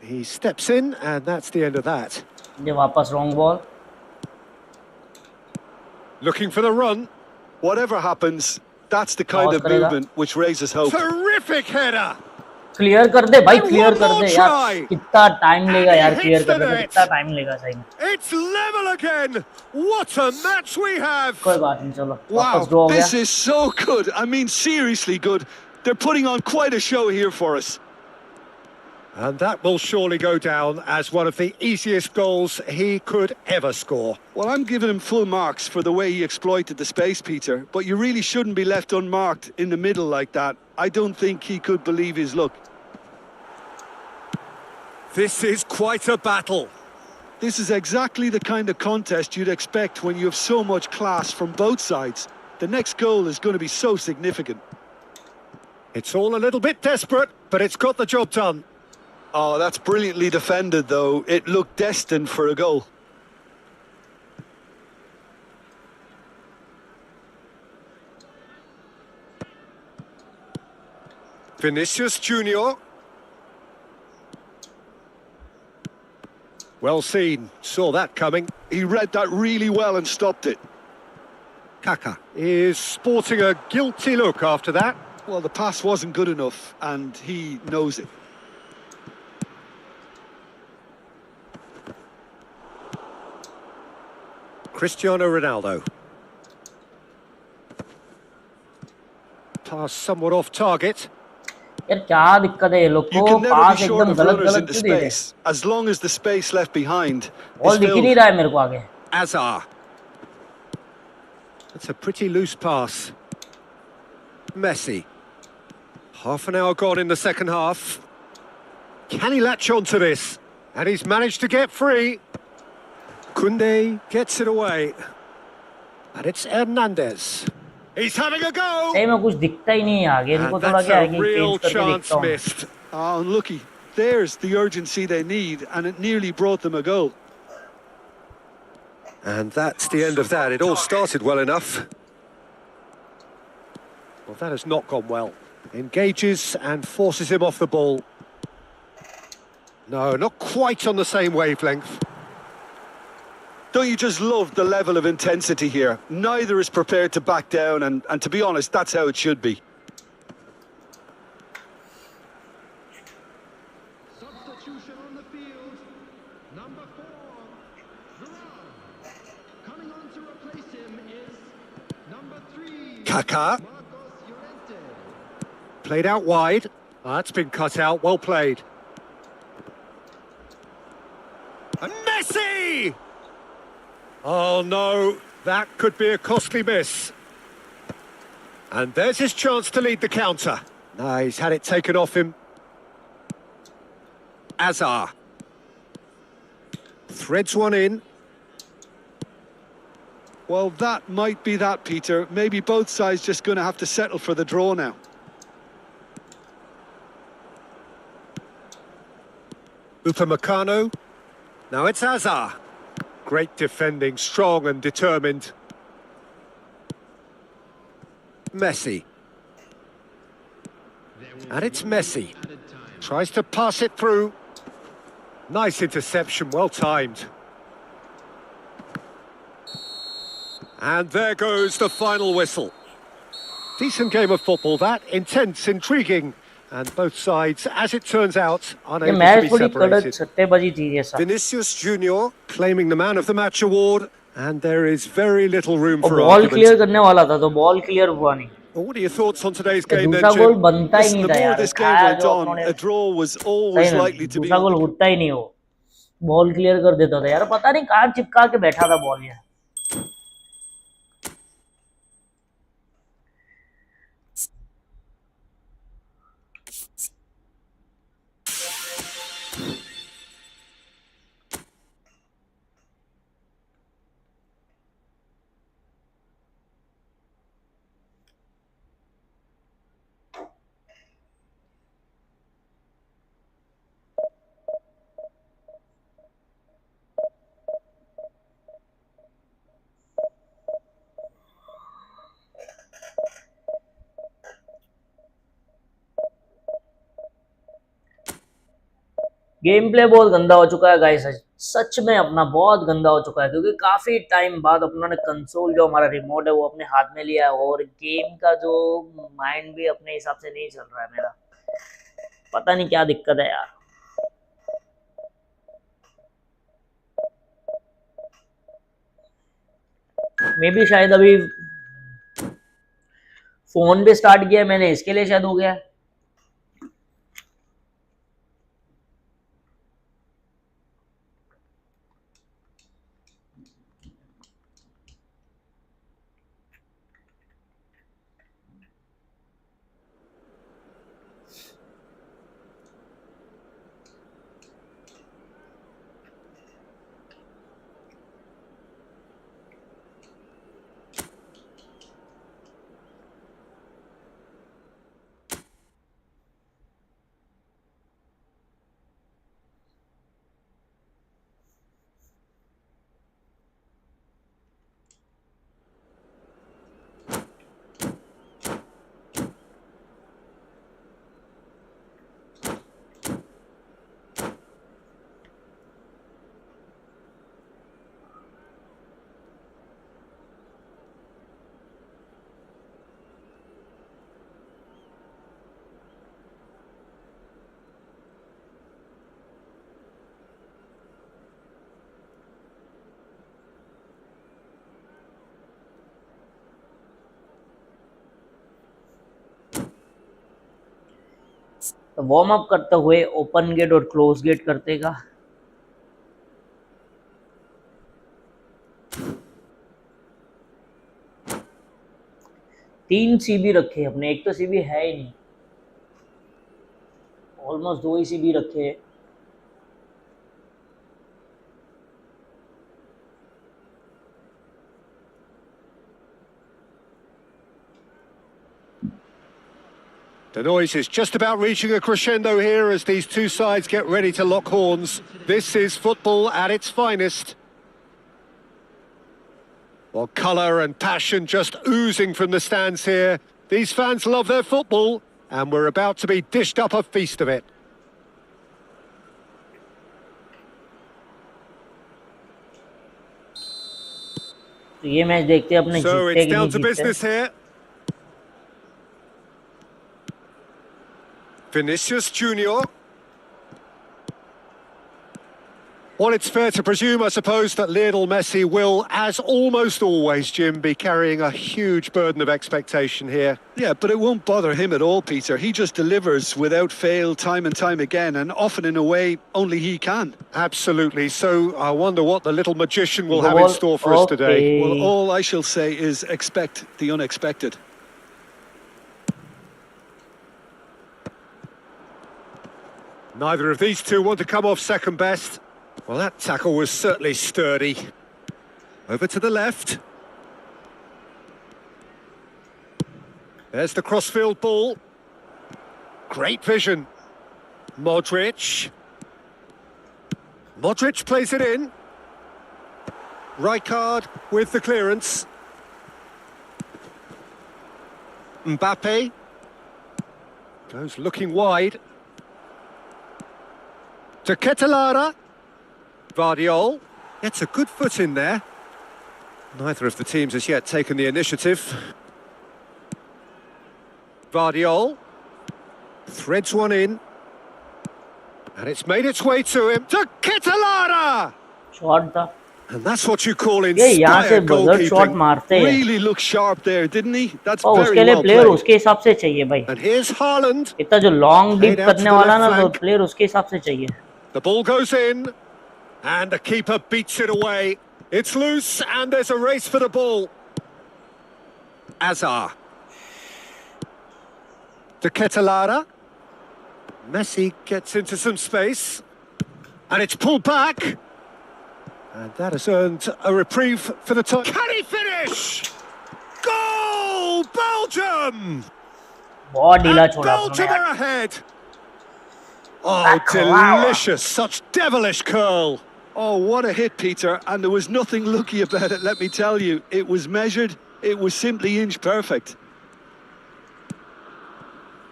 He steps in, and that's the end of that. ये वापस wrong ball. Looking for the run. Whatever happens, that's the kind Pause of करेगा. movement which raises hope. Terrific header. Clear कर दे भाई, And clear one कर more दे यार. try. कितना time लेगा And he यार hits क्लियर the करने में. net. कितना टाइम लेगा सही में. It's level again. What a match we have. कोई बात नहीं, चलो Wow, वापस ड्रॉ हो गया. this is so good. I mean, seriously good. They're putting on quite a show here for us. And that will surely go down as one of the easiest goals he could ever score. Well, I'm giving him full marks for the way he exploited the space, Peter. But you really shouldn't be left unmarked in the middle like that. I don't think he could believe his luck. This is quite a battle. This is exactly the kind of contest you'd expect when you have so much class from both sides. The next goal is going to be so significant. It's all a little bit desperate, but it's got the job done. Oh, that's brilliantly defended, though. It looked destined for a goal. Vinicius Junior. Well seen, saw that coming. He read that really well and stopped it. Kaka is sporting a guilty look after that. Well, the pass wasn't good enough, and he knows it. Cristiano Ronaldo. Pass somewhat off target. यार क्या दिक्कत है ये लोग You को can never be pass short एकदम of गलत runners गलत into क्यों दे रहे space, as long as the space left behind ball is दिख ही नहीं filled. रहा है मेरे को आगे Azar. That's a pretty loose pass. Messi. Half an hour gone in the second half. Can he latch on to this? And he's managed to get free. Koundé gets it away. And it's Hernandez. He's having a go! सही में कुछ दिखता ही नहीं है आगे इनको And थोड़ा that's क्या है a कि real चेंज करके chance देखता हूँ missed. Oh, unlucky. There's the urgency they need, and it nearly brought them a goal. And that's the end of that. It all started well enough. Well, that has not gone well. Engages and forces him off the ball. No, not quite on the same wavelength. Don't you just love the level of intensity here? Neither is prepared to back down, and to be honest, that's how it should be. Substitution on the field. Number 4, Varane. Coming on to replace him is number 3, Kaká. Marcos Llorente. Played out wide. That's been cut out. Well played. And Messi! Oh no, that could be a costly miss. And there's his chance to lead the counter. No, he's had it taken off him. Azar. Threads one in. Well, that might be that, Peter. Maybe both sides just going to have to settle for the draw now. Upamecano. Now it's Azar. Great defending, strong and determined. Messi. And it's Messi. Tries to pass it through. Nice interception, well timed. And there goes the final whistle. Decent game of football, that. Intense, intriguing. And both sides, as it turns out, ये unable to match be थोड़ी कड़क separated. सट्टेबाजी थी ये सब Vinicius Junior claiming the man of the match award, and there is very little room और for ball clear argument. करने वाला था तो बॉल क्लियर हुआ नहीं Well, what are your thoughts on today's ये game then, दूसरा गोल Jim? बनता ही Listen, नहीं the था more यार this game खाया went जो on, अपनों ने a draw was सही always में likely to be दूसरा on गोल the होता ही नहीं वो बॉल क्लियर कर देता था यार पता नहीं कहाँ चिपका के बैठा था बॉल यार गेम प्ले बहुत गंदा हो चुका है गाइस सच में अपना बहुत गंदा हो चुका है क्योंकि काफी टाइम बाद अपनों ने कंसोल जो हमारा रिमोट है वो अपने हाथ में लिया है और गेम का जो माइंड भी अपने हिसाब से नहीं चल रहा है मेरा पता नहीं क्या दिक्कत है यार मे भी शायद अभी फोन भी स्टार्ट किया है मैंने इसके लिए शायद हो गया तो वार्म अप करते हुए ओपन गेट और क्लोज गेट करते का। तीन सीबी रखे अपने, एक तो सीबी है ही नहीं, ऑलमोस्ट दो ही सीबी रखे। The noise is just about reaching a crescendo here as these two sides get ready to lock horns. This is football at its finest. Well, colour and passion just oozing from the stands here. These fans love their football, and we're about to be dished up a feast of it. तो ये match देखते हैं अपने So जीतते it's कि नहीं down to जीतते। business here. Vinicius Junior. Well, it's fair to presume, I suppose, that Lionel Messi will, as almost always, Jim, be carrying a huge burden of expectation here. Yeah, but it won't bother him at all, Peter. He just delivers without fail time and time again, and often in a way only he can. Absolutely. So I wonder what the little magician will have in store for us today. Well, all I shall say is expect the unexpected. Neither of these two want to come off second best. Well, that tackle was certainly sturdy. Over to the left. There's the crossfield ball. Great vision. Modric. Modric plays it in. Rijkaard with the clearance. Mbappe. Goes looking wide. To Ketelara. Vardiol gets a good foot in there. Neither of the teams has yet taken the initiative. Vardiol threads one in. And it's made its way to him. To Ketelara! Shot था। And that's what you call ये यहाँ से inspired buzzer shot goalkeeping. मारते हैं। Really looked sharp there, didn't he? That's और very उसके लिए well player played. उसके हिसाब से चाहिए भाई। And here's Haaland. इतना जो long deep Played out to करने the वाला left ना, तो flank. प्लेयर उसके हिसाब से चाहिए। The ball goes in. And the keeper beats it away. It's loose and there's a race for the ball. Azar. To Ketelara. Messi gets into some space. And it's pulled back. And that has earned a reprieve for the time. Can he finish? Goal! Belgium! बहुत ढीला And छोड़ा Belgium उन्होंने are यार। ahead. Oh, That clower. delicious. Such devilish curl. Oh, what a hit, Peter. And there was nothing lucky about it, let me tell you. It was measured, it was simply inch perfect.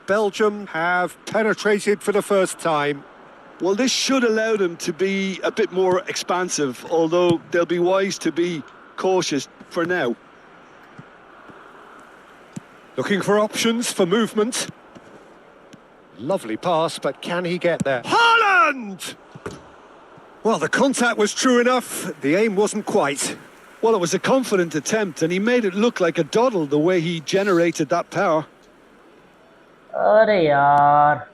Belgium have penetrated for the first time. Well, this should allow them to be a bit more expansive, although they'll be wise to be cautious for now. Looking for options for movement. Lovely pass, but can he get there? Haaland! Well, the contact was true enough. The aim wasn't quite. Well, it was a confident attempt, and he made it look like a doddle the way he generated that power. अरे यार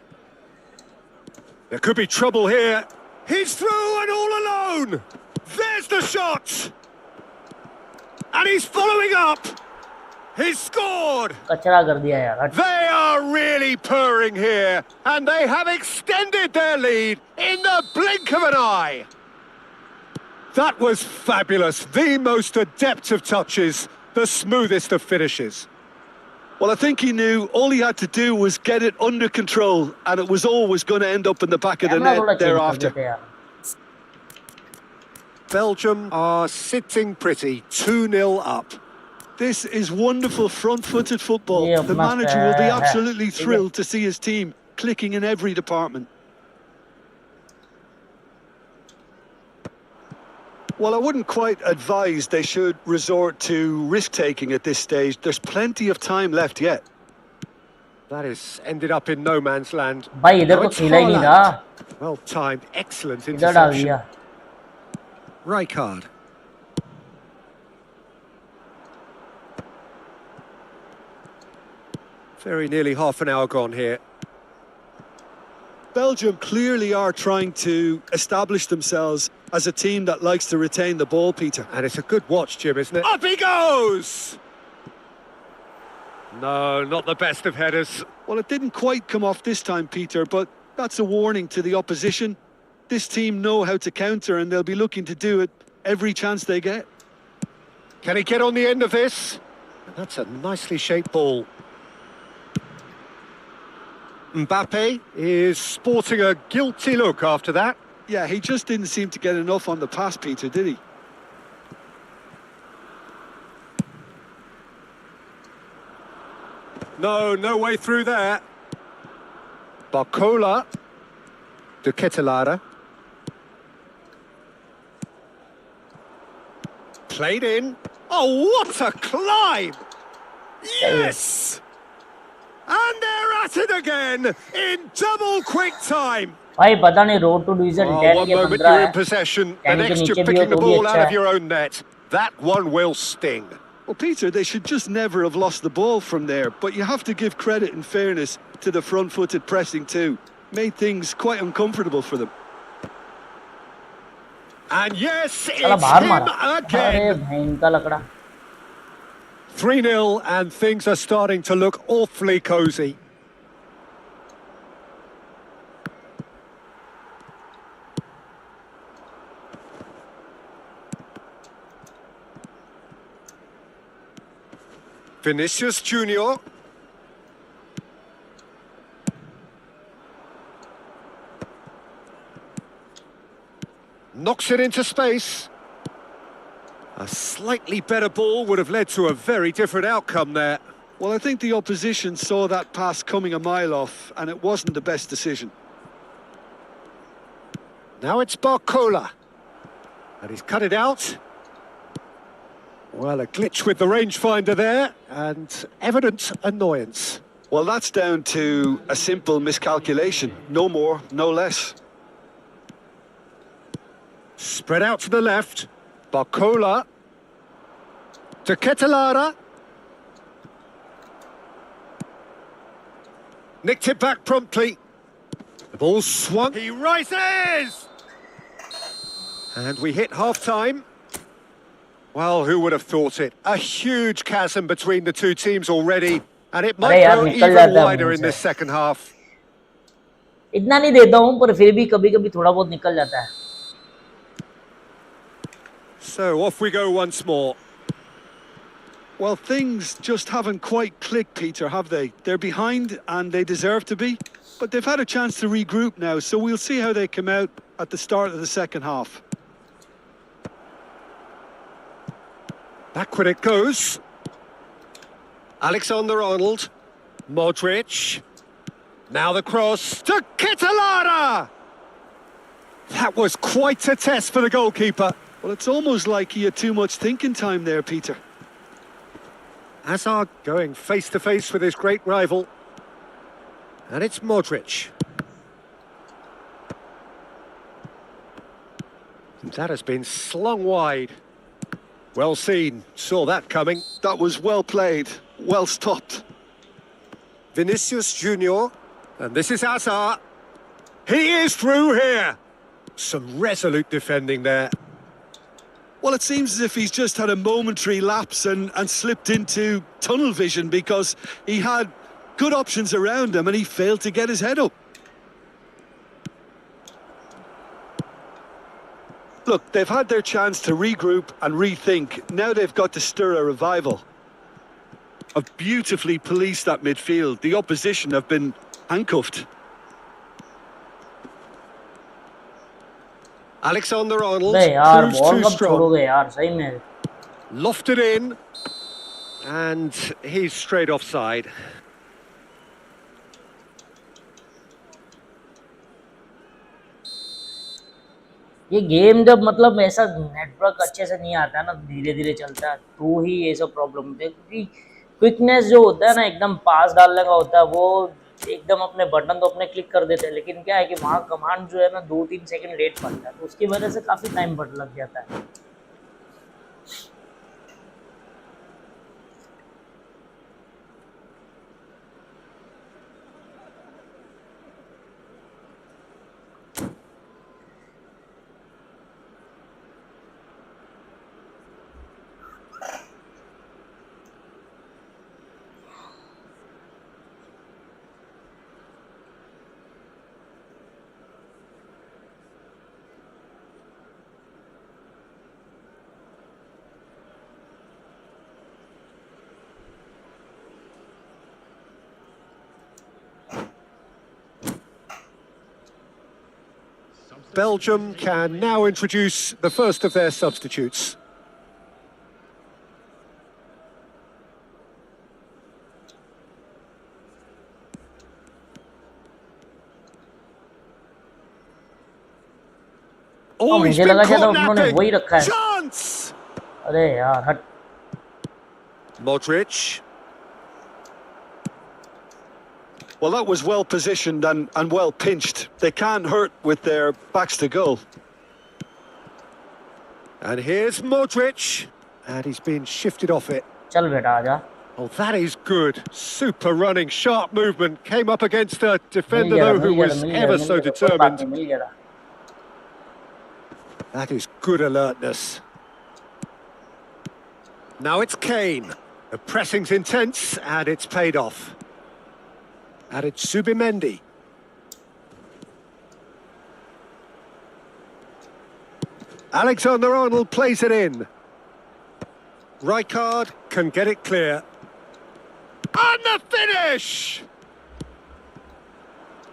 There could be trouble here. He's through and all alone. There's the shot. And he's following up. He's scored. कचरा कर दिया यार। हट। They are really purring here. And they have extended their lead in the blink of an eye. That was fabulous. The most adept of touches. The smoothest of finishes. Well, I think he knew all he had to do was get it under control, and it was always going to end up in the back of the camera थोड़ा net change कर thereafter. देते यार। Belgium are sitting pretty, 2-0 up. This is wonderful front-footed football. Yeah, The must, manager will be yeah. absolutely thrilled to see his team clicking in every department. Well, I wouldn't quite advise they should resort to risk-taking at this stage. There's plenty of time left yet. That has ended up in no man's land. भाई इधर Now तो it's खेला ही नहीं Haaland. था। Well timed, excellent इधर डाल interception. दिया। Rijkaard. Very nearly half an hour gone here. Belgium clearly are trying to establish themselves as a team that likes to retain the ball, Peter. And it's a good watch, Jim, isn't it? Up he goes! No, not the best of headers. Well, it didn't quite come off this time, Peter, but that's a warning to the opposition. This team know how to counter, and they'll be looking to do it every chance they get. Can he get on the end of this? That's a nicely shaped ball. Mbappe is sporting a guilty look after that. Yeah, he just didn't seem to get enough on the pass, Peter, did he? No way through there. Barcola. De Ketelara. Played in. Oh, what a climb! Yes! And they're at it again in double quick time. भाई पता नहीं road to division Oh, 10 one के moment 15 you're है in possession, the 10 के next नीचे you're भी हो picking the तो भी ball out अच्छा of है your own net. That one will sting. Well, Peter, they should just never have lost the ball from there, but you have to give credit and fairness to the front-footed pressing too. Made things quite uncomfortable for them. And yes, साला it's बाहर him मारा अरे again. भाई इनका लकड़ा 3-0 and things are starting to look awfully cosy. Vinicius Junior. Knocks it into space. A slightly better ball would have led to a very different outcome there. Well, I think the opposition saw that pass coming a mile off, and it wasn't the best decision. Now it's Barcola. And he's cut it out. Well, a glitch with the rangefinder there, and evident annoyance. Well, that's down to a simple miscalculation. No more, no less. Spread out to the left. Barcola. To Ketelara. Nicked it back promptly. The ball swung. He rises! And we hit half-time. Well, who would have thought it? A huge chasm between the two teams already. And it might यार, go निकल even जाता है wider मुंह in से। this second half. इतना नहीं देता हूँ पर फिर भी कभी-कभी थोड़ा बहुत निकल जाता है So off we go once more. Well, things just haven't quite clicked, Peter, have they? They're behind and they deserve to be, but they've had a chance to regroup now, so we'll see how they come out at the start of the second half. Backward it goes. Alexander-Arnold. Modric. Now the cross to Ketelara! That was quite a test for the goalkeeper. Well, it's almost like he had too much thinking time there, Peter. Hazard going face-to-face with his great rival. And it's Modric. That has been slung wide. Well seen, saw that coming. That was well played, well stopped. Vinicius Junior. And this is Hazard. He is through here. Some resolute defending there. Well, it seems as if he's just had a momentary lapse and slipped into tunnel vision because he had good options around him and he failed to get his head up. Look, they've had their chance to regroup and rethink. Now they've got to stir a revival. Have beautifully policed that midfield. The opposition have been handcuffed. Alexander-Arnold अबे यार proves ball too कब strong. छोड़ोगे यार सही में Lofted in. And he's straight offside. ये game जब मतलब ऐसा नेटवर्क अच्छे से नहीं आता है ना धीरे धीरे चलता है तो ही ये सब प्रॉब्लम होती है क्योंकि क्विकनेस जो होता है ना एकदम पास डालने का होता है वो एकदम अपने बटन तो अपने क्लिक कर देते हैं लेकिन क्या है कि वहाँ कमांड जो है ना 2-3 सेकंड लेट पड़ता है तो उसकी वजह से काफ़ी टाइम बट लग जाता है Belgium can now introduce the first of their substitutes. Oh, he's मुझे been लगा शायद caught उन्होंने napping. वही रखा है. Chance! अरे यार हट. Modric. Well, that was well positioned and well pinched. They can't hurt with their backs to goal. And here's Modric. And he's been shifted off it. चल बेटा आजा. Oh, that is good. Super running, sharp movement. Came up against a defender, though, who was ever so determined. मिल गया था. That is good alertness. Now it's Kane. The pressing's intense, and it's paid off. And it's Zubimendi. Alexander-Arnold plays it in. Rijkaard can get it clear. And the finish!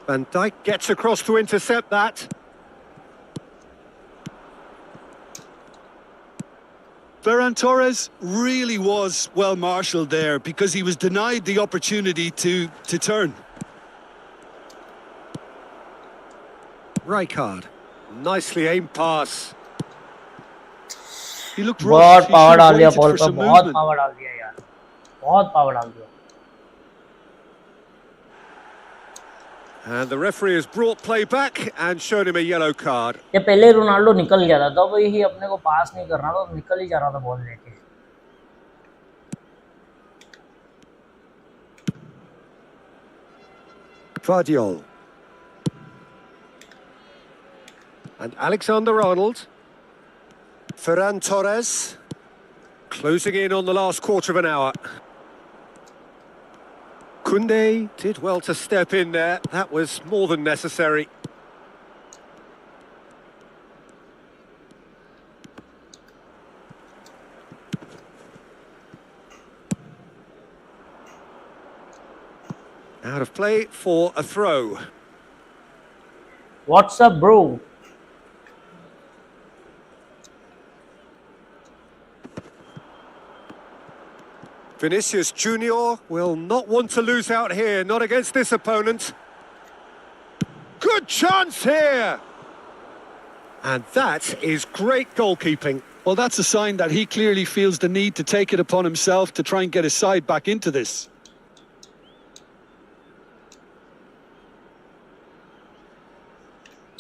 Van Dijk gets across to intercept that. Ferran Torres really was well marshalled there because he was denied the opportunity to turn. Rijkaard. Nicely aimed pass. He looked बहुत rushed. He power should have डाल दिया waited ball for पर. some बहुत movement. Power डाल दिया यार. बहुत power डाल दिया. And the referee has brought play back and shown him a yellow card. ये पहले रोनाल्डो निकल गया था तब ही अपने को पास नहीं करना था, निकल ही जा रहा था बॉल लेके. Guardiola. And Alexander-Arnold. Ferran Torres. Closing in on the last quarter of an hour. Koundé did well to step in there. That was more than necessary. Out of play for a throw. What's up, bro? Vinicius Junior will not want to lose out here, not against this opponent. Good chance here! And that is great goalkeeping. Well, that's a sign that he clearly feels the need to take it upon himself to try and get his side back into this.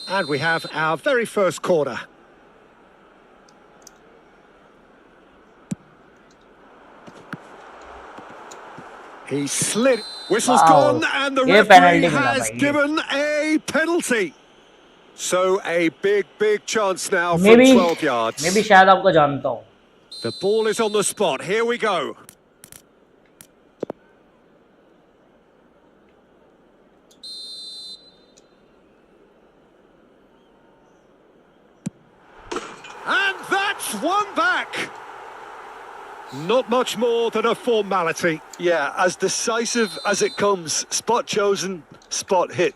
And we have our very first corner. He slid. Whistle's Wow. gone, and the ये referee penalty मिला has भाई, ये. given a penalty. So a big chance now from Maybe 12 yards. मैं भी शायद आपको जानता हूँ. The ball is on the spot. Here we go. And that's one back. Not much more than a formality. Yeah, as decisive as it comes. Spot chosen, spot hit.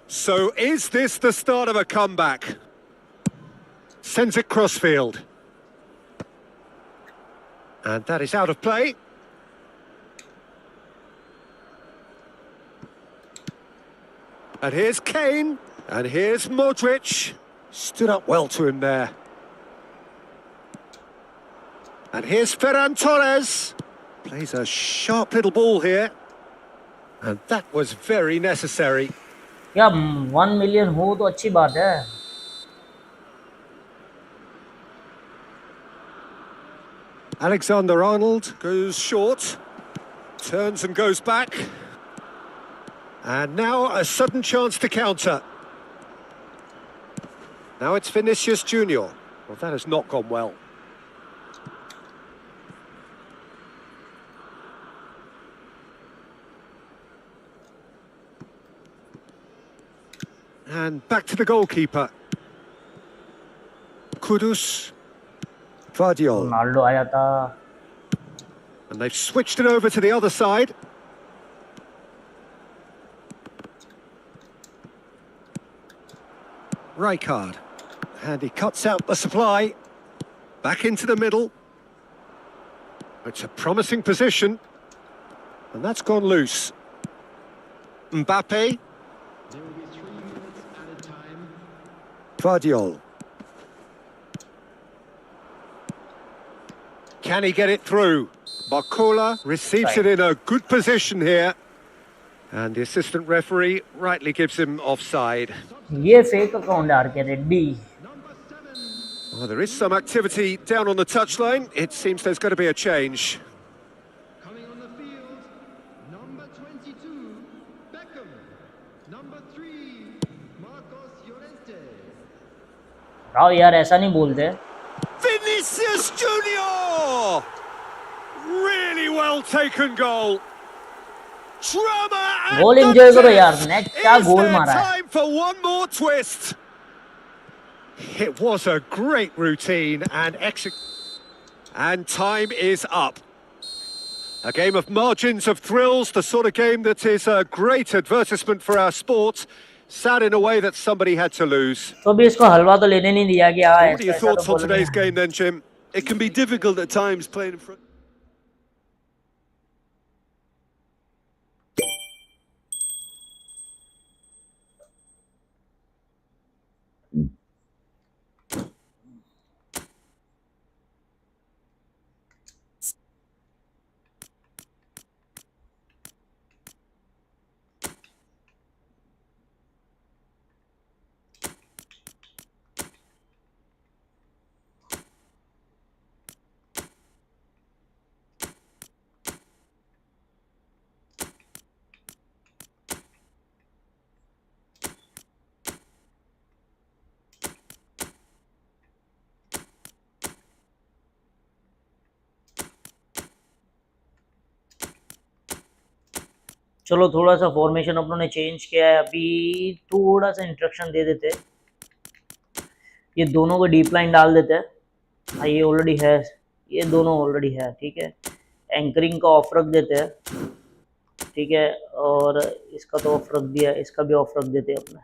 So is this the start of a comeback? Sends it crossfield. And that is out of play. And here's Kane. And here's Modric. Stood up well to him there. And here's Ferran Torres. Plays a sharp little ball here. And that was very necessary. या 1 million हो तो अच्छी बात है. Alexander-Arnold goes short. Turns and goes back. And now a sudden chance to counter. Now it's Vinicius Junior. Well, that has not gone well. And back to the goalkeeper. Kudus. Guardiola. Ronaldo आया था. And they've switched it over to the other side. Rijkaard. And he cuts out the supply. Back into the middle. It's a promising position. And that's gone loose. Mbappe. There will be 3 minutes added time. Guardiol. Can he get it through? Barcola receives it in a good position here. And the assistant referee rightly gives him offside. ये fake account are के Reddy. Number 7. Well, there is some activity down on the touchline. It seems there's going to be a change. Coming on the field, number 22, Beckham. Number 3, Marcos Llorente. Rao यार ऐसा नहीं बोलते. Vinicius Junior! Really well taken goal. Drama and goal enjoy करो यार. Net क्या गोल मारा है. time for one more twist. It was a great routine and time is up. A game of margins of thrills, the sort of game that is a great advertisement for our sport. Sad in a way that somebody had to lose. तो भी इसको हलवा तो लेने नहीं दिया गया. What are your thoughts on today's game then, Jim? It can be difficult at times playing in front. चलो थोड़ा सा फॉर्मेशन अपनों ने चेंज किया है. अभी थोड़ा सा इंस्ट्रक्शन दे देते हैं. ये दोनों को डीप लाइन डाल देते हैं. हाँ ये ऑलरेडी है. ये दोनों ऑलरेडी है. ठीक है. एंकरिंग का ऑफ रख देते हैं. ठीक है. और इसका तो ऑफ रख दिया. इसका भी ऑफ रख देते हैं अपना.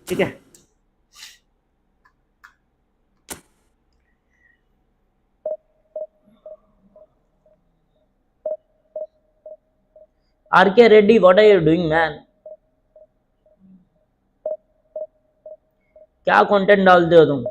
ठीक है. RK Reddy, what are you doing, man? क्या कंटेंट डालते हो तुम?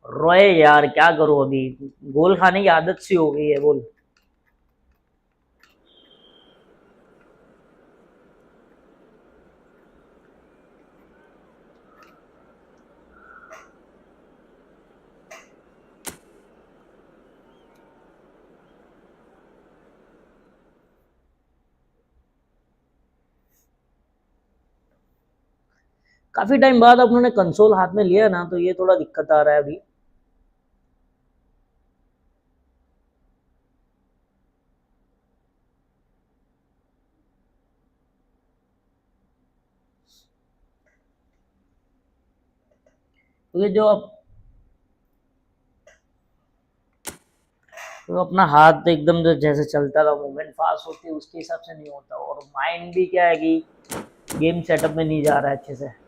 रोए यार क्या करो. अभी गोल खाने की आदत सी हो गई है. बोल. काफी टाइम बाद अपनों कंसोल हाथ में लिया ना, तो ये थोड़ा दिक्कत आ रहा है अभी. तो ये जो तो अपना हाथ एकदम जो जैसे चलता था, मूवमेंट फास्ट होती है उसके हिसाब से नहीं होता. और माइंड भी क्या है कि गेम सेटअप में नहीं जा रहा है अच्छे से.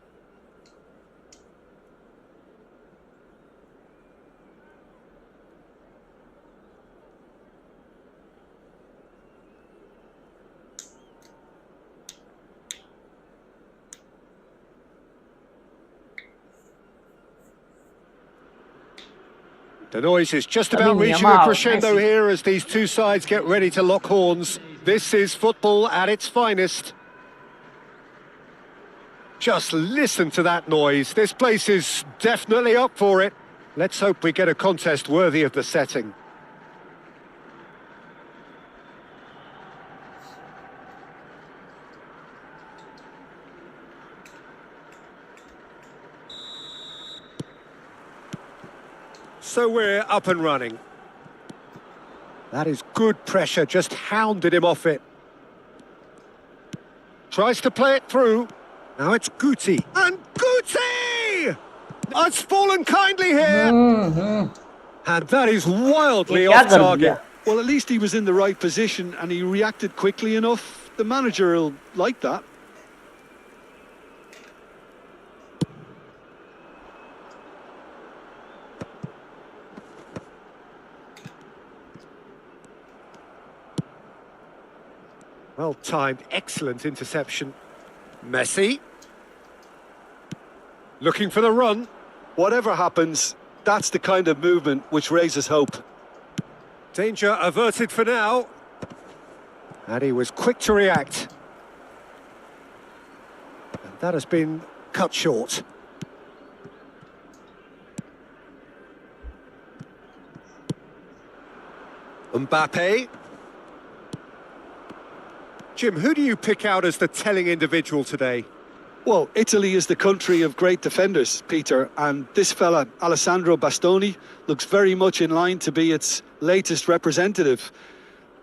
The noise is just अभी about reaching a Yamal, crescendo Messi. here as these two sides get ready to lock horns. This is football at its finest. Just listen to that noise. This place is definitely up for it. Let's hope we get a contest worthy of the setting. So we're up and running. That is good pressure, just hounded him off it. Tries to play it through. Now it's Guti. And Guti! It's fallen kindly here. And that is wildly ये क्या off कर target. दिया? Well, at least he was in the right position and he reacted quickly enough. The manager will like that. Well timed, excellent interception. Messi. Looking for the run. Whatever happens, that's the kind of movement which raises hope. Danger averted for now. And he was quick to react. And that has been cut short. Mbappe. Jim, who do you pick out as the telling individual today? Well, Italy is the country of great defenders, Peter, and this fella, Alessandro Bastoni, looks very much in line to be its latest representative.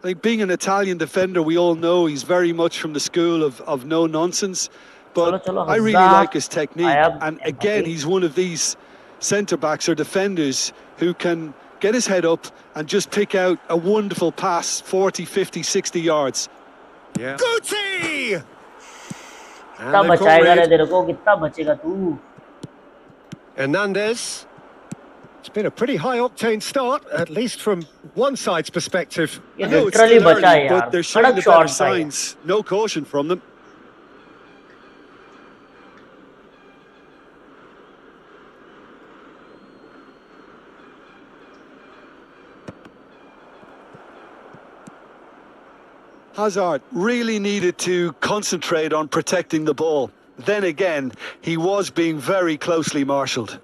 I think being an Italian defender, we all know he's very much from the school of no nonsense, but Chalo, I really Hazard, like his technique. Ayab, And again, Mbappe. he's one of these centre-backs or defenders who can get his head up and just pick out a wonderful pass, 40, 50, 60 yards. Yeah. Guti! And कितना they've got बचाएगा रे rid. तेरे को कितना बचेगा तू Hernandez. It's been a pretty high-octane start, at least from one side's perspective. ये I know it's literally still बचा early, यार but they're showing कड़क the शॉट better था ये signs. No caution from them. Hazard really needed to concentrate on protecting the ball. Then again, he was being very closely marshalled.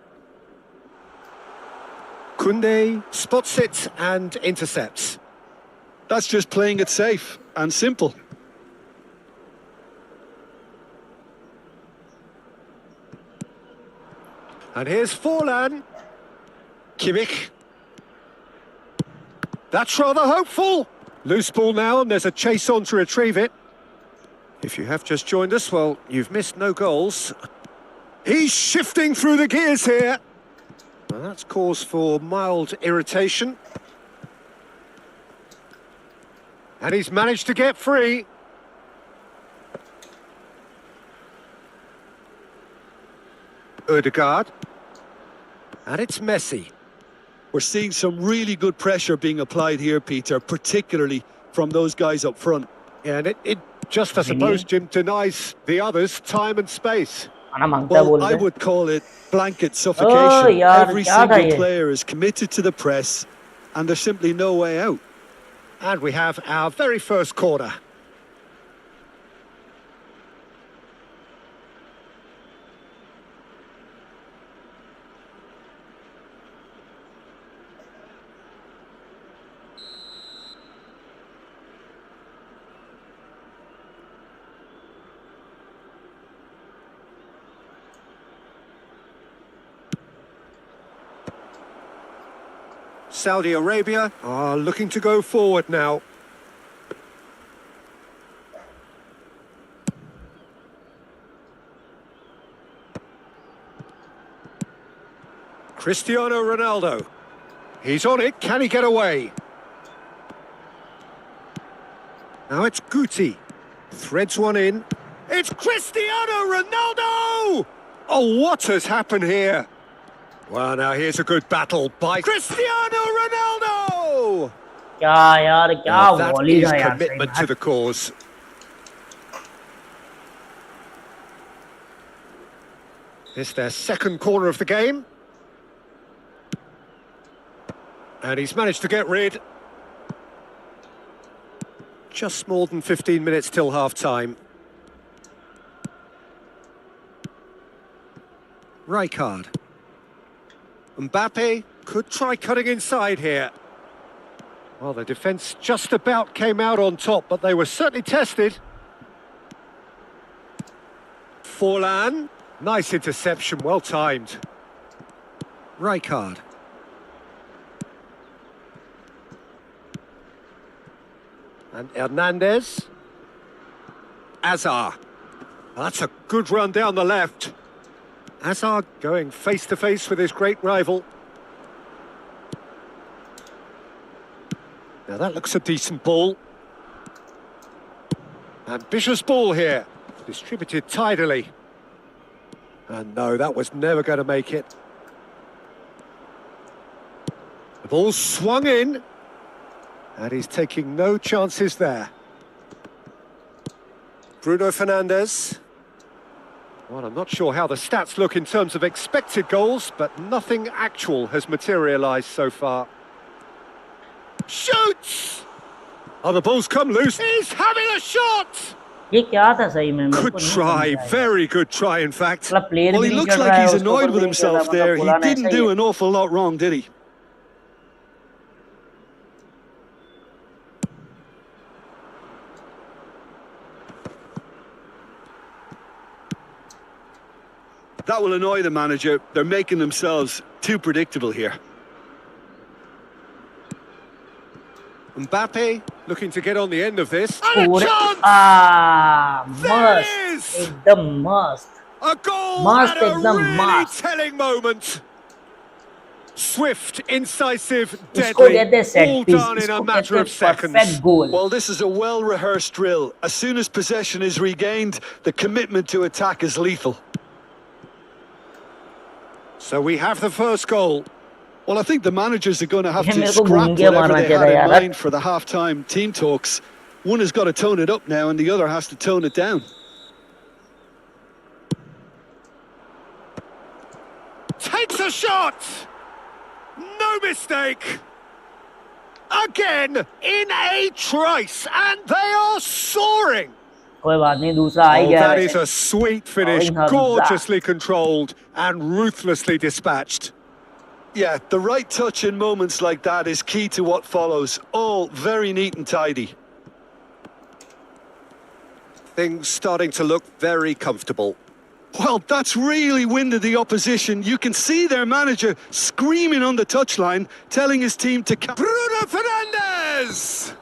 Koundé spots it and intercepts. That's just playing it safe and simple. And here's Forlan. Kimmich. That's rather hopeful. Loose ball now, and there's a chase on to retrieve it. If you have just joined us, well, you've missed no goals. He's shifting through the gears here. Well, that's cause for mild irritation. And he's managed to get free. Ødegaard. And it's Messi. We're seeing some really good pressure being applied here, Peter, particularly from those guys up front. Yeah, and it just, I suppose, Jim, denies the others time and space. खाना मांगता है Well, I बोलते would call it blanket suffocation. यार, Every क्या था single ये? player is committed to the press, and there's simply no way out. And we have our very first corner. Saudi Arabia are looking to go forward now. Cristiano Ronaldo. He's on it. Can he get away? Now it's Guti. Threads one in. It's Cristiano Ronaldo! Oh, what has happened here? Well, now here's a good battle by Cristiano Ronaldo! क्या यार क्या Now, that volley is था यार commitment to the cause. It's their second corner of the game. And he's managed to get rid. Just more than 15 minutes till half-time. Rijkaard. Mbappe could try cutting inside here. Well, the defence just about came out on top, but they were certainly tested. Forlan. Nice interception, well timed. Rijkaard. And Hernandez. Azar. Well, that's a good run down the left. Azar going face-to-face with his great rival. Now that looks a decent ball. Ambitious ball here. Distributed tidily. And no, that was never going to make it. The ball swung in. And he's taking no chances there. Bruno Fernandes. Well, I'm not sure how the stats look in terms of expected goals, but nothing actual has materialised so far. Shoots! Oh, the ball's come loose. He's having a shot! ये क्या था सही में? Good try, very good try in fact. Well, he looks like he's annoyed with himself there. He didn't do an awful lot wrong, did he? That will annoy the manager. They're making themselves too predictable here. Mbappe looking to get on the end of this. And a chance! There it is! Ekdam must. A goal Must, at a ekdam really must. telling moment. Swift, incisive, इसको deadly, कहते हैं set all piece. done in इसको a matter कहते of हैं seconds. perfect goal. Well, this is a well-rehearsed drill. As soon as possession is regained, the commitment to attack is lethal. So we have the first goal. Well, I think the managers are going to have ये to मेरे को scrap घूम के whatever मारना they had चाहिए in यार. mind for the half-time team talks. One has got to tone it up now and the other has to tone it down. Takes a shot! No mistake! Again, in a trice, and they are soaring! कोई बात नहीं, दूसरा आ ही Oh, गया that वैसे. is a sweet finish, Going gorgeously controlled and ruthlessly dispatched. Yeah, the right touch in moments like that is key to what follows. All very neat and tidy. Things starting to look very comfortable. Well, that's really winded the opposition. You can see their manager screaming on the touchline, telling his team to... Bruno Fernandes!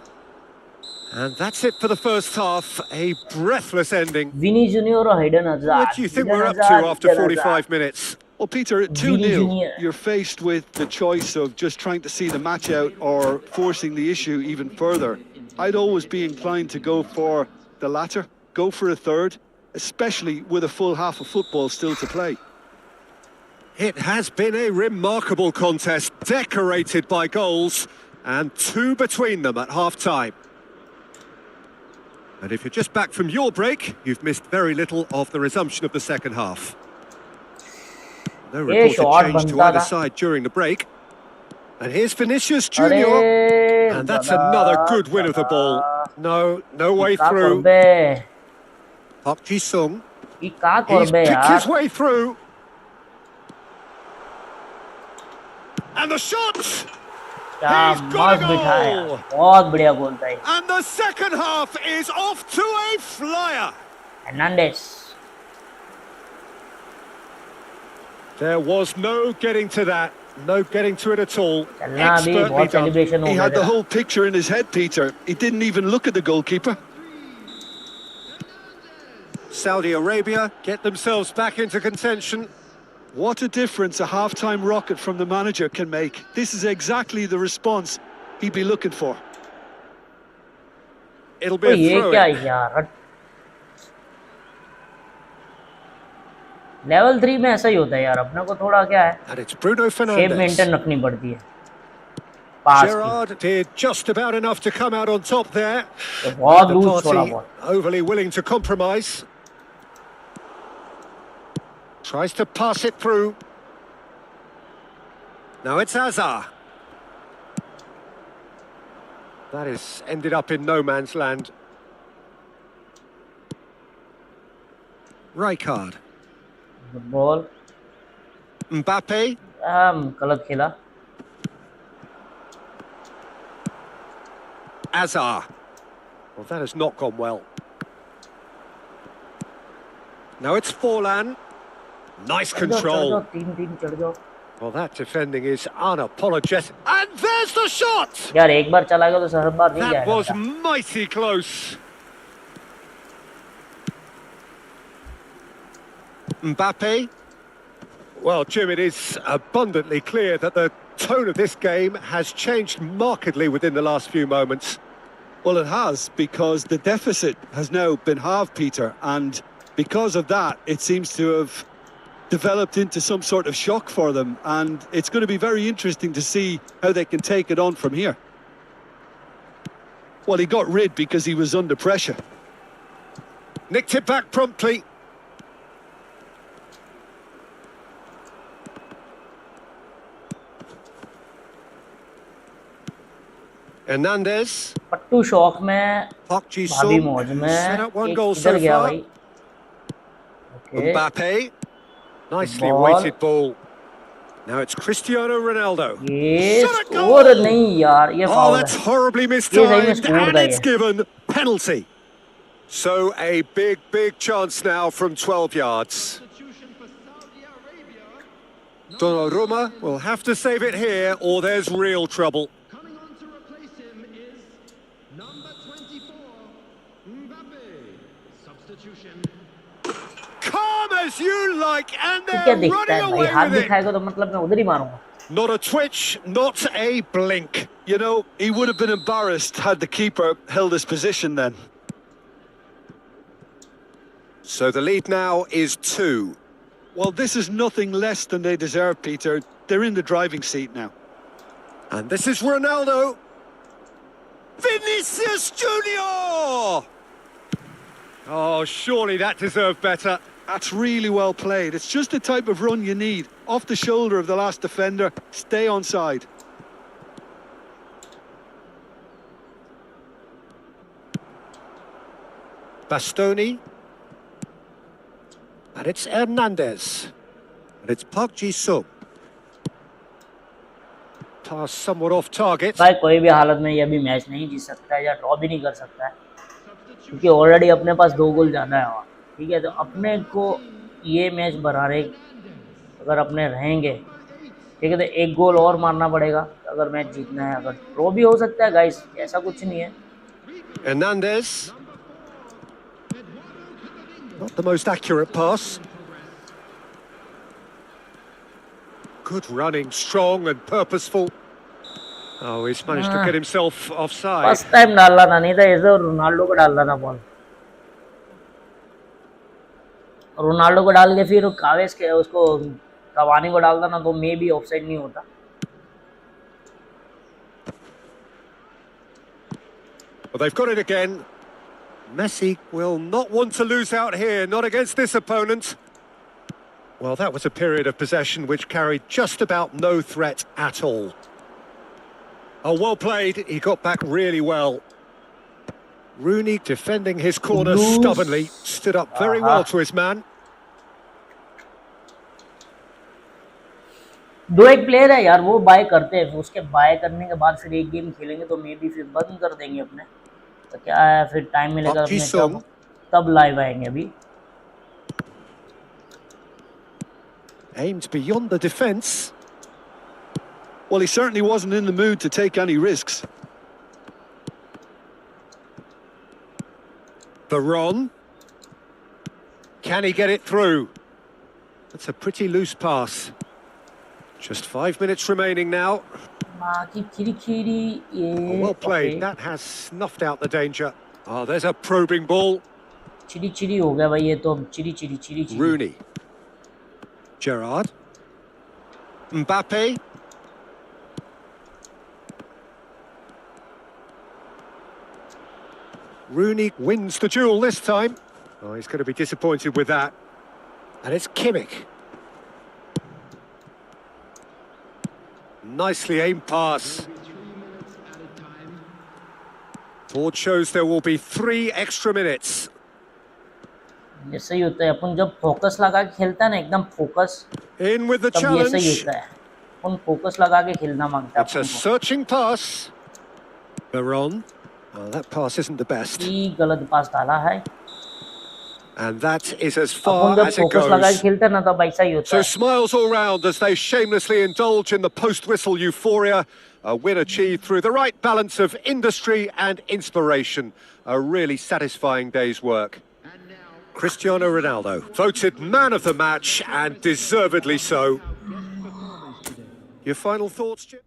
And that's it for the first half, a breathless ending. Vini junior और Eden Hazard. What do you think we're up to after 45 minutes? Well, Peter, at Vini 2-0, Junior. you're faced with the choice of just trying to see the match out or forcing the issue even further. I'd always be inclined to go for the latter, go for a third, especially with a full half of football still to play. It has been a remarkable contest, decorated by goals, and two between them at half-time. And if you're just back from your break, you've missed very little of the resumption of the second half. No reported change to either side during the break. And here's Vinicius Junior. अरे And that's another good win of the ball. No way through. Bay Park Ji-sung. ये क्या He's कर बे picked his यार. way through. And the shot! क्या He's got मस्त a बिठाया. goal. बहुत बढ़िया गोल था ये. And the second half is off to a flyer. Hernandez. There was no getting to that. No getting to it at all. चलना अभी Expertly बहुत done. celebration हो He गया had the था. whole picture in his head, Peter. He didn't even look at the goalkeeper. Saudi Arabia get themselves back into contention. What a difference a half-time rocket from the manager can make. This is exactly the response he'd be looking for. It'll be तो a ये throw क्या in. यार. Level 3 में ऐसा ही होता है यार. अपने को थोड़ा क्या है, And it's Bruno shape Fernandes. Maintain रखनी पड़ती है. पास की. Gerrard did just about enough to come out on top there. तो बहुत The लूज छोड़ा party ball. overly willing to compromise. Tries to pass it through. Now it's Azar. That has ended up in no man's land. Rijkaard. Good ball. Mbappe. गलत खेला. Azar. Well, that has not gone well. Now it's Forlan. Nice control. चढ़ जाओ. Well, that defending is unapologetic. And there's the shot! यार एक बार चला गया तो हर बार नहीं That was जाएगा. mighty close. Mbappe. Well, Jim, it is abundantly clear that the tone of this game has changed markedly within the last few moments. Well, it has, because the deficit has now been halved, Peter, and because of that, it seems to have developed into some sort of shock for them, and it's going to be very interesting to see how they can take it on from here. Well, he got rid because he was under pressure. Nicked it back promptly. Hernandez. पट्टू शौक में, Park भाभी Ji-sung मौज में, set up one एक goal इधर so गया far. भाई. Okay. Mbappe. Nicely Ball. weighted ball. Now it's Cristiano Ronaldo. ये Shot a स्कोर goal! नहीं यार, ये Oh, फाउल that's है. horribly ये सही में mistimed, स्कोर and था it's ये. given penalty. So a big chance now from 12 yards. Substitution for Saudi Arabia. Donnarumma will have to save it here, or there's real trouble. Coming on to replace him is number 24, Mbappe. Substitution. Calm as you like, and तू क्या they're दिखता running है भाई? away हाथ with it. दिखाएगा तो मतलब मैं उधर ही मारूंगा. Not a twitch, not a blink. You know, he would have been embarrassed had the keeper held his position then. So the lead now is 2. Well, this is nothing less than they deserve, Peter. They're in the driving seat now. And this is Ronaldo. Vinicius Junior! Oh, surely that deserved better. That's really well played. It's just the type of run you need. Off the shoulder of the last defender. Stay onside. Bastoni. And it's Hernandez. And it's Park Ji-sung. Pass somewhat off target. भाई कोई भी हालत में ये अभी match नहीं जीत सकता है या ड्रॉ भी नहीं कर सकता है, क्योंकि ऑलरेडी अपने पास 2 गोल ज़्यादा है. और ठीक है, तो अपने को ये मैच बराबर अगर अपने रहेंगे, ठीक है, तो 1 गोल और मारना पड़ेगा अगर मैच जीतना है. अगर ड्रॉ भी हो सकता है गाइस, ऐसा कुछ नहीं है. Hernandez. Not the most accurate pass. Good running, strong and purposeful. Oh, he's managed to get himself offside. First time डालना था, नहीं था ऐसे रोनाल्डो को डालना था बॉल. रोनाल्डो को डाल के फिर कावेस के उसको कवानी को डालता ना, तो मे भी ऑफसाइड नहीं होता. Well, they've got it again. Messi will not want to lose out here, not against this opponent. Well, that was a period of possession which carried just about no threat at all. Oh, well played. He got back really well. Rooney defending his corner stubbornly, stood up very well to his man. दो एक player है यार, वो bye करते हैं, उसके bye करने के बाद फिर एक गेम खेलेंगे तो मे बी फिर बंद कर देंगे अपने. तो क्या है, फिर टाइम मिलेगा अपने तब लाइव आएंगे. अभी Aimed beyond the defence. Well, he certainly wasn't in the mood to take any risks. Varane. Can he get it through? That's a pretty loose pass. Just 5 minutes remaining now. माँ की खिरी ये Well played. That has snuffed out the danger. Oh, there's a probing ball. चिड़ी हो गया भाई ये तो. अब चिड़ी. Rooney. Gerrard. Mbappe. Rooney wins the duel this time. Oh, he's going to be disappointed with that. And it's Kimmich. Nicely aimed pass. Board shows there will be 3 extra minutes. ये सही होता है, अपन जब फोकस लगा के खेलता है ना, एकदम फोकस, In with the तब ये सही challenge. होता है। अपन फोकस लगा के खेलना मांगता है It's a अपन को। searching pass. Baron. Well, that pass isn't the best. ये गलत पास डाला है। And that is as upon far जब as it फोकस लगा के goes. खेलते हैं ना, तब ऐसा ही होता So है। smiles all round as they shamelessly indulge in the post-whistle euphoria. A win achieved through the right balance of industry and inspiration. A really satisfying day's work. Cristiano Ronaldo, voted man of the match, and deservedly so. Your final thoughts, Jim?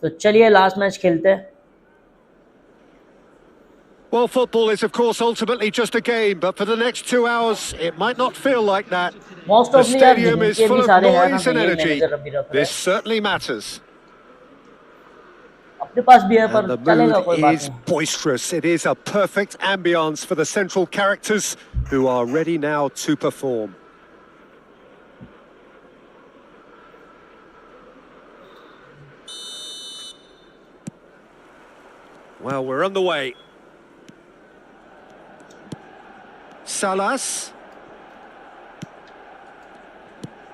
तो चलिए last match खेलते हैं। Well, football is, of course, ultimately just a game, but for the next 2 hours, it might not feel like that. Most The ऑफली यार stadium is जिनके full भी of सारे हैं ना, noise तो and ये energy. मैनेजर अभी रख रहे This हैं। certainly matters. अपने पास भी है And पर the चलेगा, mood कोई बात is नहीं। boisterous. It is a perfect ambience for the central characters who are ready now to perform. Well, we're on the way. Salas.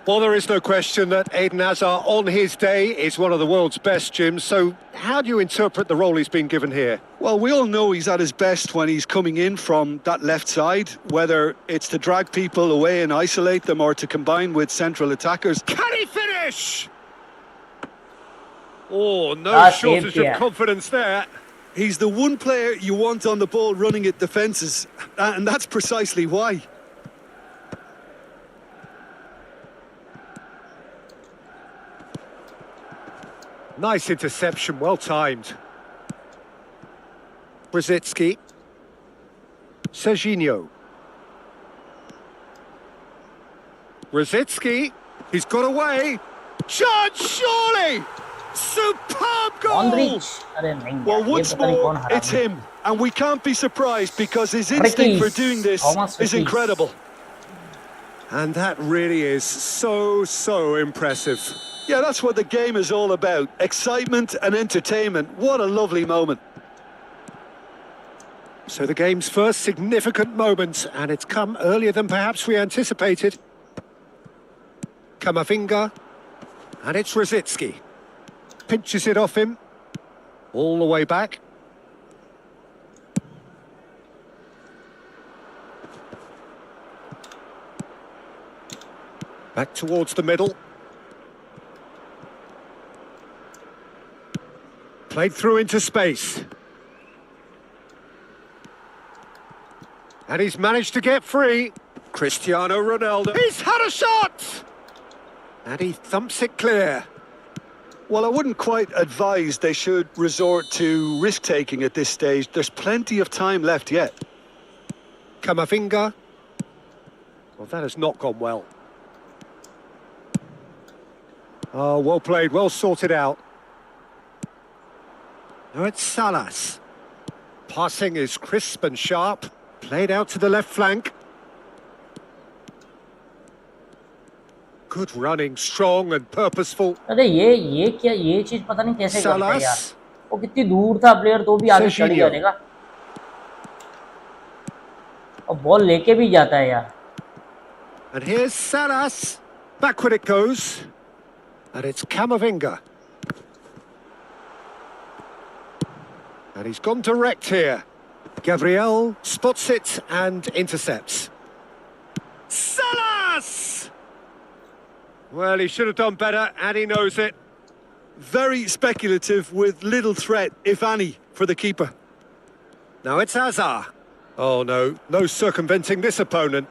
Well, there is no question that Eden Hazard, on his day, is one of the world's best, Jim. So how do you interpret the role he's been given here? Well, we all know he's at his best when he's coming in from that left side, whether it's to drag people away and isolate them or to combine with central attackers. Can he finish? Oh, no That's shortage it, yeah. of confidence there. He's the one player you want on the ball running at defences, and that's precisely why. Nice interception, well timed. Brzezinski. Serginho. Brzezinski. He's got away. Chance, surely! Superb goal! On reach, अरे नहीं Well, यार, ये once पता नहीं कौन more, हरा it's दिया। him. And we can't be surprised because his instinct for doing this is incredible. And that really is so impressive. Yeah, that's what the game is all about. Excitement and entertainment. What a lovely moment. So the game's first significant moment, and it's come earlier than perhaps we anticipated. Kamavinga, and it's Rosicki. Pinches it off him, all the way back. Back towards the middle. Played through into space. And he's managed to get free. Cristiano Ronaldo. He's had a shot! And he thumps it clear. Well, I wouldn't quite advise they should resort to risk-taking at this stage. There's plenty of time left yet. Kamavinga. Well, that has not gone well. Oh, well played, well sorted out. Now it's Salas. Passing is crisp and sharp. Played out to the left flank. Good running, strong and purposeful. अरे ये क्या ये चीज पता नहीं कैसे करता है यार. वो कितनी दूर था प्लेयर तो भी आगे चढ़ गया देखा. और बॉल लेके भी जाता है यार. And here's Salas. Backward it goes. And it's Kamavinga. And he's gone direct here. Gabriel spots it and intercepts. Salas! Well, he should have done better, and he knows it. Very speculative with little threat, if any, for the keeper. Now it's Hazard. Oh, no circumventing this opponent.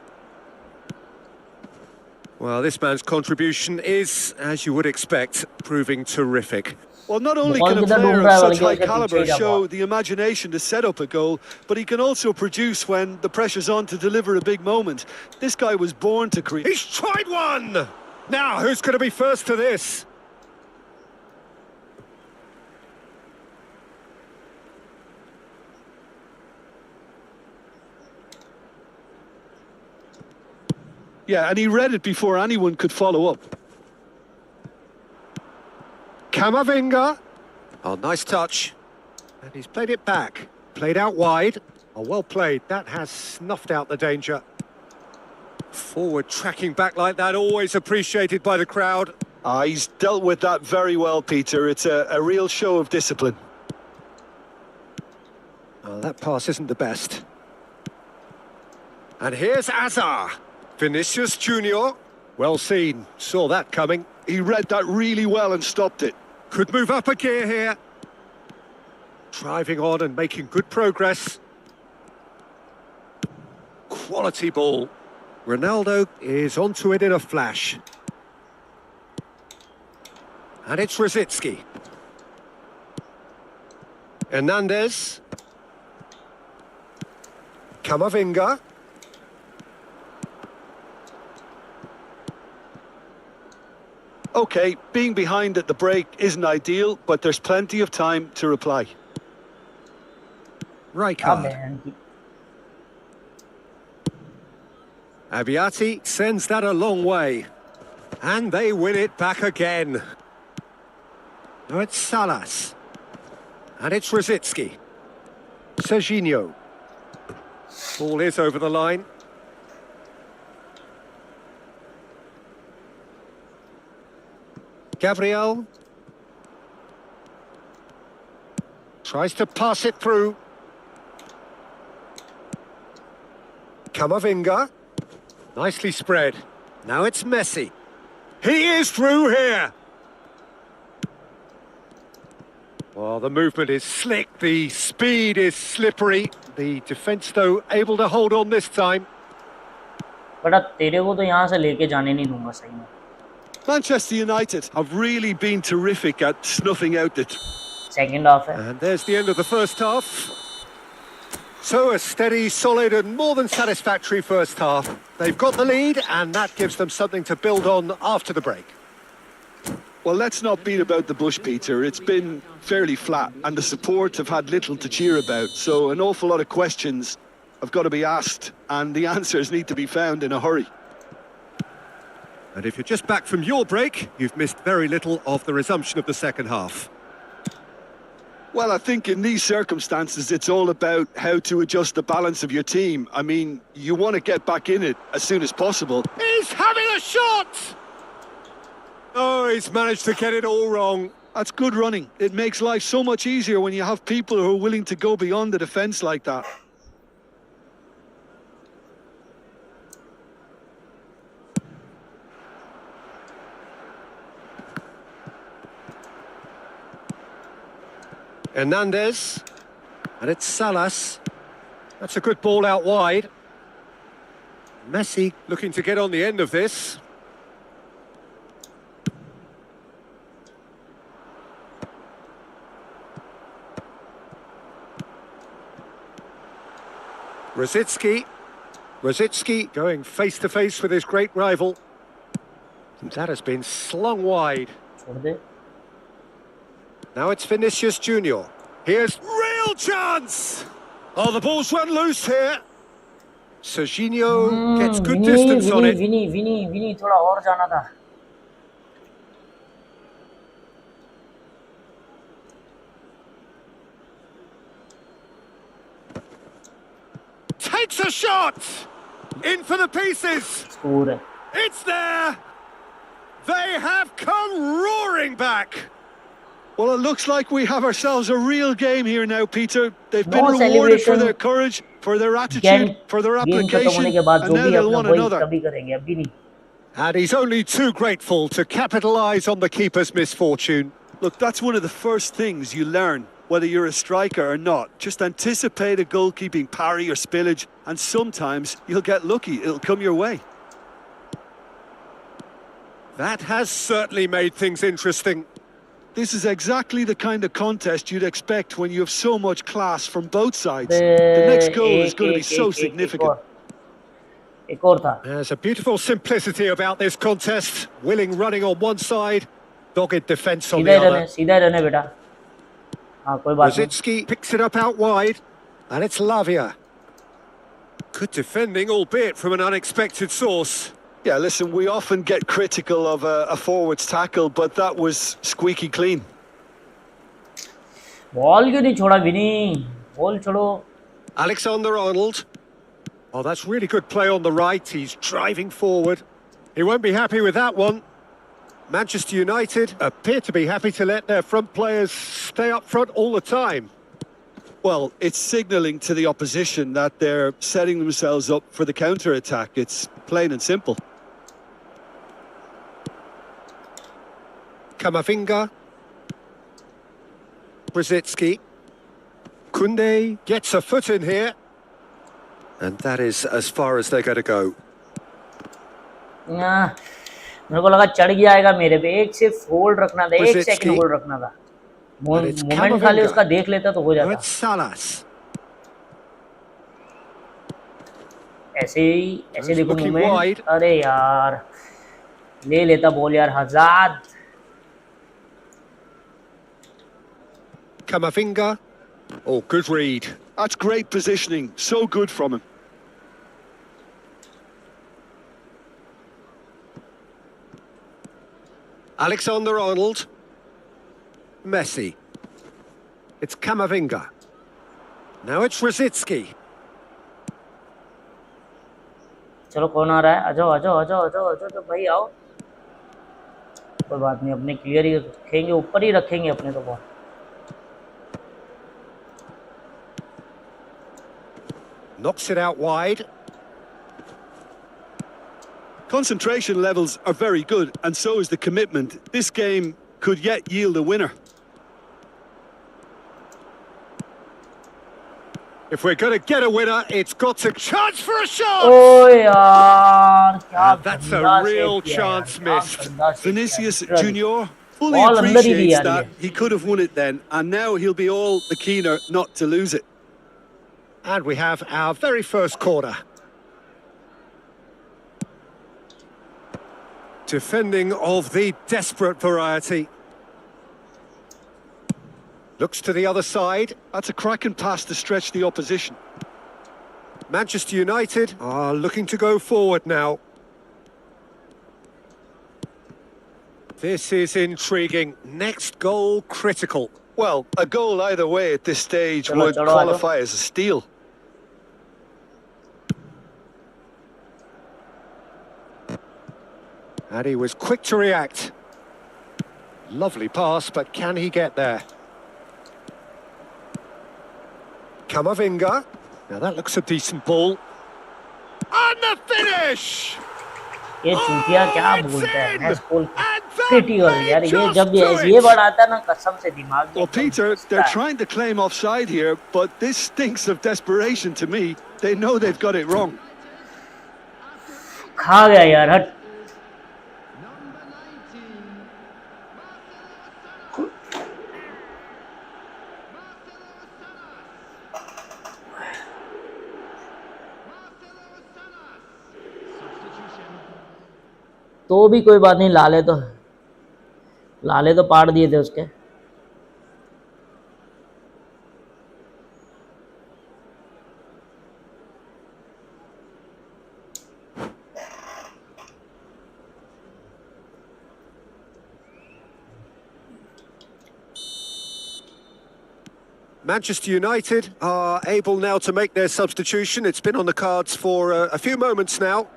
Well, this man's contribution is, as you would expect, proving terrific. Well, not only can a player of such high calibre show the imagination to set up a goal, but he can also produce when the pressure's on to deliver a big moment. This guy was born to create. He's tried one! Now, who's going to be first to this? Yeah, and he read it before anyone could follow up. Kamavinga. Oh, nice touch. And he's played it back. Played out wide. Oh, well played. That has snuffed out the danger. Forward tracking back like that, always appreciated by the crowd. He's dealt with that very well, Peter. It's a real show of discipline. Oh, that pass isn't the best. And here's Hazard. Vinicius Junior. Well seen. Saw that coming. He read that really well and stopped it. Could move up a gear here. Driving on and making good progress. Quality ball. Ronaldo is onto it in a flash. And it's Rosicki. Hernandez. Kamavinga. OK, being behind at the break isn't ideal, but there's plenty of time to reply. Rijkaard. Abiati sends that a long way. And they win it back again. Now it's Salas. And it's Rosicki. Serginho. Ball is over the line. Gabriel. Tries to pass it through. Kamavinga. Nicely spread. Now it's Messi. He is through here. Well, the movement is slick. The speed is slippery. The defence, though, able to hold on this time. बड़ा तेरे को तो यहाँ से लेके जाने नहीं दूंगा सही में. Manchester United have really been terrific at snuffing out the second half. And there's the end of the first half. So a steady, solid and more than satisfactory first half. They've got the lead and that gives them something to build on after the break. Well, let's not beat about the bush, Peter. It's been fairly flat, and the support have had little to cheer about. So an awful lot of questions have got to be asked, and the answers need to be found in a hurry. And if you're just back from your break, you've missed very little of the resumption of the second half. Well, I think in these circumstances, it's all about how to adjust the balance of your team. I mean, you want to get back in it as soon as possible. He's having a shot! Oh, he's managed to get it all wrong. That's good running. It makes life so much easier when you have people who are willing to go beyond the defence like that. Hernandez, and it's Salas. That's a good ball out wide. Messi looking to get on the end of this. Rosicki going face to face with his great rival. And that has been slung wide. Now it's Vinicius Junior. Here's real chance! Oh, the ball's run loose here. Serginho gets good distance on it. Vini, थोड़ा और जाना था. Takes a shot! In for the pieces! Score. It's there! They have come roaring back! Well, it looks like we have ourselves a real game here now, Peter. They've been rewarded for their courage, for their attitude, for their application, and now they'll want another. And he's only too grateful to capitalise on the keeper's misfortune. Look, that's one of the first things you learn, whether you're a striker or not. Just anticipate a goalkeeping parry or spillage, and sometimes you'll get lucky. It'll come your way. That has certainly made things interesting. This is exactly the kind of contest you'd expect when you have so much class from both sides. The next goal is going to be so significant. There's a beautiful simplicity about this contest. Willing running on one side, dogged defence on the other. Rosicki picks it up out wide, and it's Lavia. Good defending, albeit from an unexpected source. Yeah, listen, we often get critical of a forward's tackle, but that was squeaky clean. Ball क्यों नहीं छोड़ा विनी? Ball छोड़ो. Alexander-Arnold. Oh, that's really good play on the right. He's driving forward. He won't be happy with that one. Manchester United appear to be happy to let their front players stay up front all the time. Well, it's signalling to the opposition that they're setting themselves up for the counter-attack. It's plain and simple. Camavinga. Brzezinski. Koundé gets a foot in here. And that is as far as they're going to go. मेरे को लगा चढ़ गया आएगा मेरे पे. एक से होल्ड रखना था, एक सेकंड होल्ड रखना था. मोमेंट खाली उसका देख लेता तो हो जाता. Salas. ऐसे देखो मोमेंट. अरे यार ले लेता बॉल यार. हजाद. Camavinga. Oh, good read. That's great positioning. So good from him. Alexander-Arnold. Messi. It's Camavinga. Now it's Rosicki. चलो कौन आ रहा है? आजाओ तो भाई आओ. कोई बात नहीं, अपने क्लियर ही रखेंगे, ऊपर ही रखेंगे अपने तो ball. Knocks it out wide. Concentration levels are very good, and so is the commitment. This game could yet yield a winner. If we're going to get a winner, it's got to chance for a shot! Oh, yaar, that's a real chance missed. Vinicius Junior fully appreciates that he could have won it then, and now he'll be all the keener not to lose it. And we have our very first corner. Defending of the desperate variety. Looks to the other side. That's a cracking pass to stretch the opposition. Manchester United are looking to go forward now. This is intriguing. Next goal critical. Well, a goal either way at this stage Chalo, would chalo, qualify as a steal. And he was quick to react. Lovely pass, but can he get there? Camavinga. Now that looks a decent ball. And the finish! ये चूतिया क्या बोलता है मैं school And critical that यार may ये just जब do ये it. वर्ड आता है ना कसम से दिमाग में Well, एकदम Peter, घुसता they're है। trying to claim offside here, but this stinks of desperation to me. They know they've got it wrong. खा गया यार हट तो भी कोई बात नहीं लाले तो पाड़ दिए थे उसके Manchester United are able now to make their substitution. It's been on the cards for a few moments now.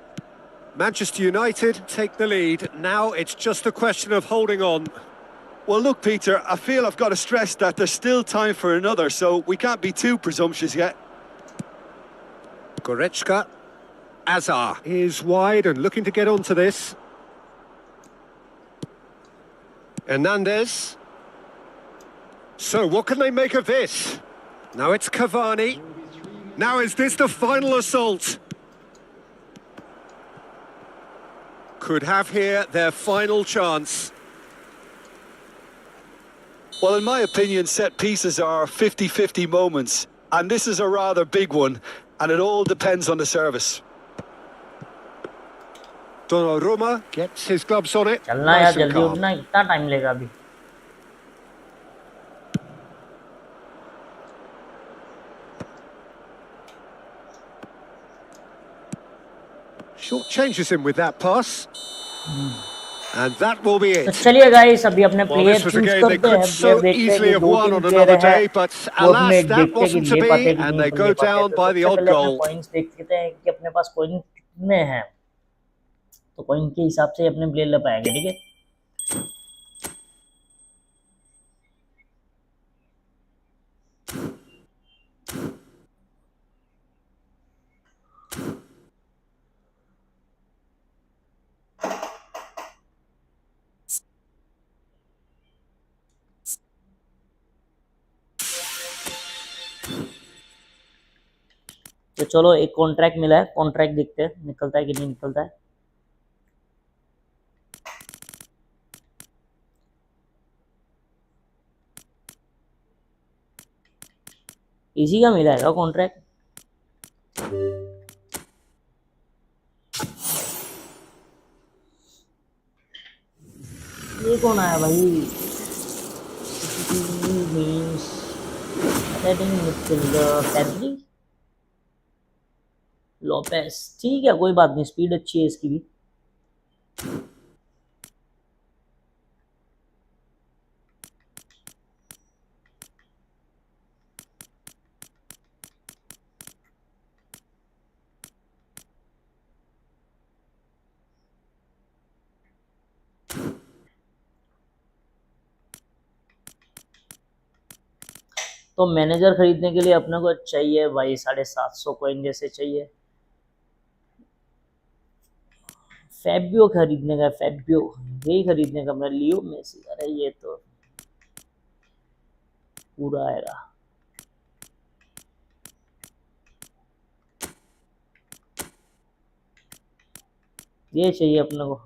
Manchester United take the lead. Now it's just a question of holding on. Well, look, Peter, I feel I've got to stress that there's still time for another, so we can't be too presumptuous yet. Goretzka. Azar is wide and looking to get onto this. Hernandez. So what can they make of this? Now it's Cavani. Now is this the final assault? Could have here their final chance. Well, in my opinion, set pieces are 50-50 moments, and this is a rather big one, and it all depends on the service. Donnarumma gets his gloves on it. चलना यार Nice and जल्दी calm. उठना कितना time लेगा अभी Short changes him with that pass. And that will be तो it. चलिए guys अभी अपने Well, player this was a choose game they करते हैं could so प्लेयर देखते हैं easily कि have दो won तीन on प्लेयर another है day, but वो अपने alas, that देखते हैं wasn't कि to ले पाते be, हैं कि and नहीं they ले go पाते हैं down तो by सबसे the odd पहले अपने goal. पॉइंट्स देखते हैं कि अपने पास पॉइंट कितने हैं तो पॉइंट के हिसाब से अपने प्लेयर ले पाएंगे ठीक है तो चलो एक कॉन्ट्रैक्ट मिला है कॉन्ट्रैक्ट देखते हैं निकलता है कि नहीं निकलता है इसी का मिला है कॉन्ट्रैक्ट ये कौन आया भाई means attacking midfielder Pedri Lopez ठीक है कोई बात नहीं स्पीड अच्छी है इसकी भी तो मैनेजर खरीदने के लिए अपने को चाहिए भाई 750 कॉइन जैसे चाहिए फैबियो खरीदने का फैबियो यही खरीदने का मैं लियो मेसी अरे ये तो पूरा आएगा ये चाहिए अपने को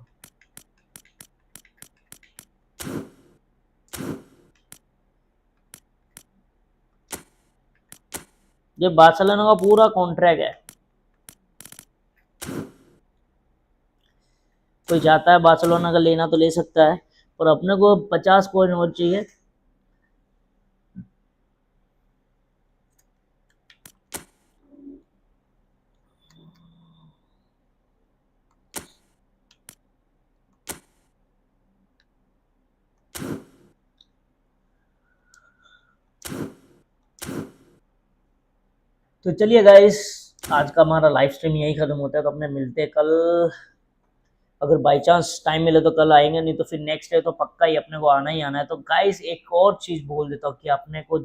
ये बार्सिलोना का पूरा कॉन्ट्रैक्ट है कोई चाहता है बार्सिलोना का लेना तो ले सकता है, पर अपने को 50 पॉइंट और चाहिए। तो चलिए गाइस, आज का हमारा लाइव स्ट्रीम यही खत्म होता है, तो अपने मिलते हैं कल। अगर बाई चांस टाइम मिले तो कल आएंगे, नहीं तो फिर नेक्स्ट डे तो पक्का ही अपने को आना ही आना है। तो गाइस एक और चीज बोल देता हूँ कि अपने को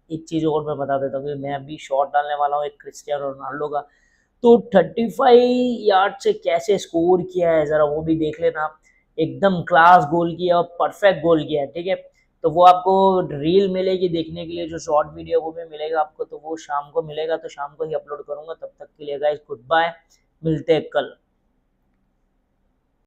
एक चीज और मैं बता देता हूँ कि मैं अभी शॉट डालने वाला हूँ एक क्रिस्टियानो रोनाल्डो का। तो 35 यार्ड से कैसे स्कोर किया है जरा वो भी देख लेना। एकदम क्लास गोल किया और परफेक्ट गोल किया है, ठीक है। तो वो आपको रील मिलेगी देखने के लिए, जो शॉर्ट वीडियो वो भी मिलेगा आपको, तो वो शाम को मिलेगा, तो शाम को ही अपलोड करूंगा। तब तक के लिए गाइस गुड बाय, मिलते हैं कल।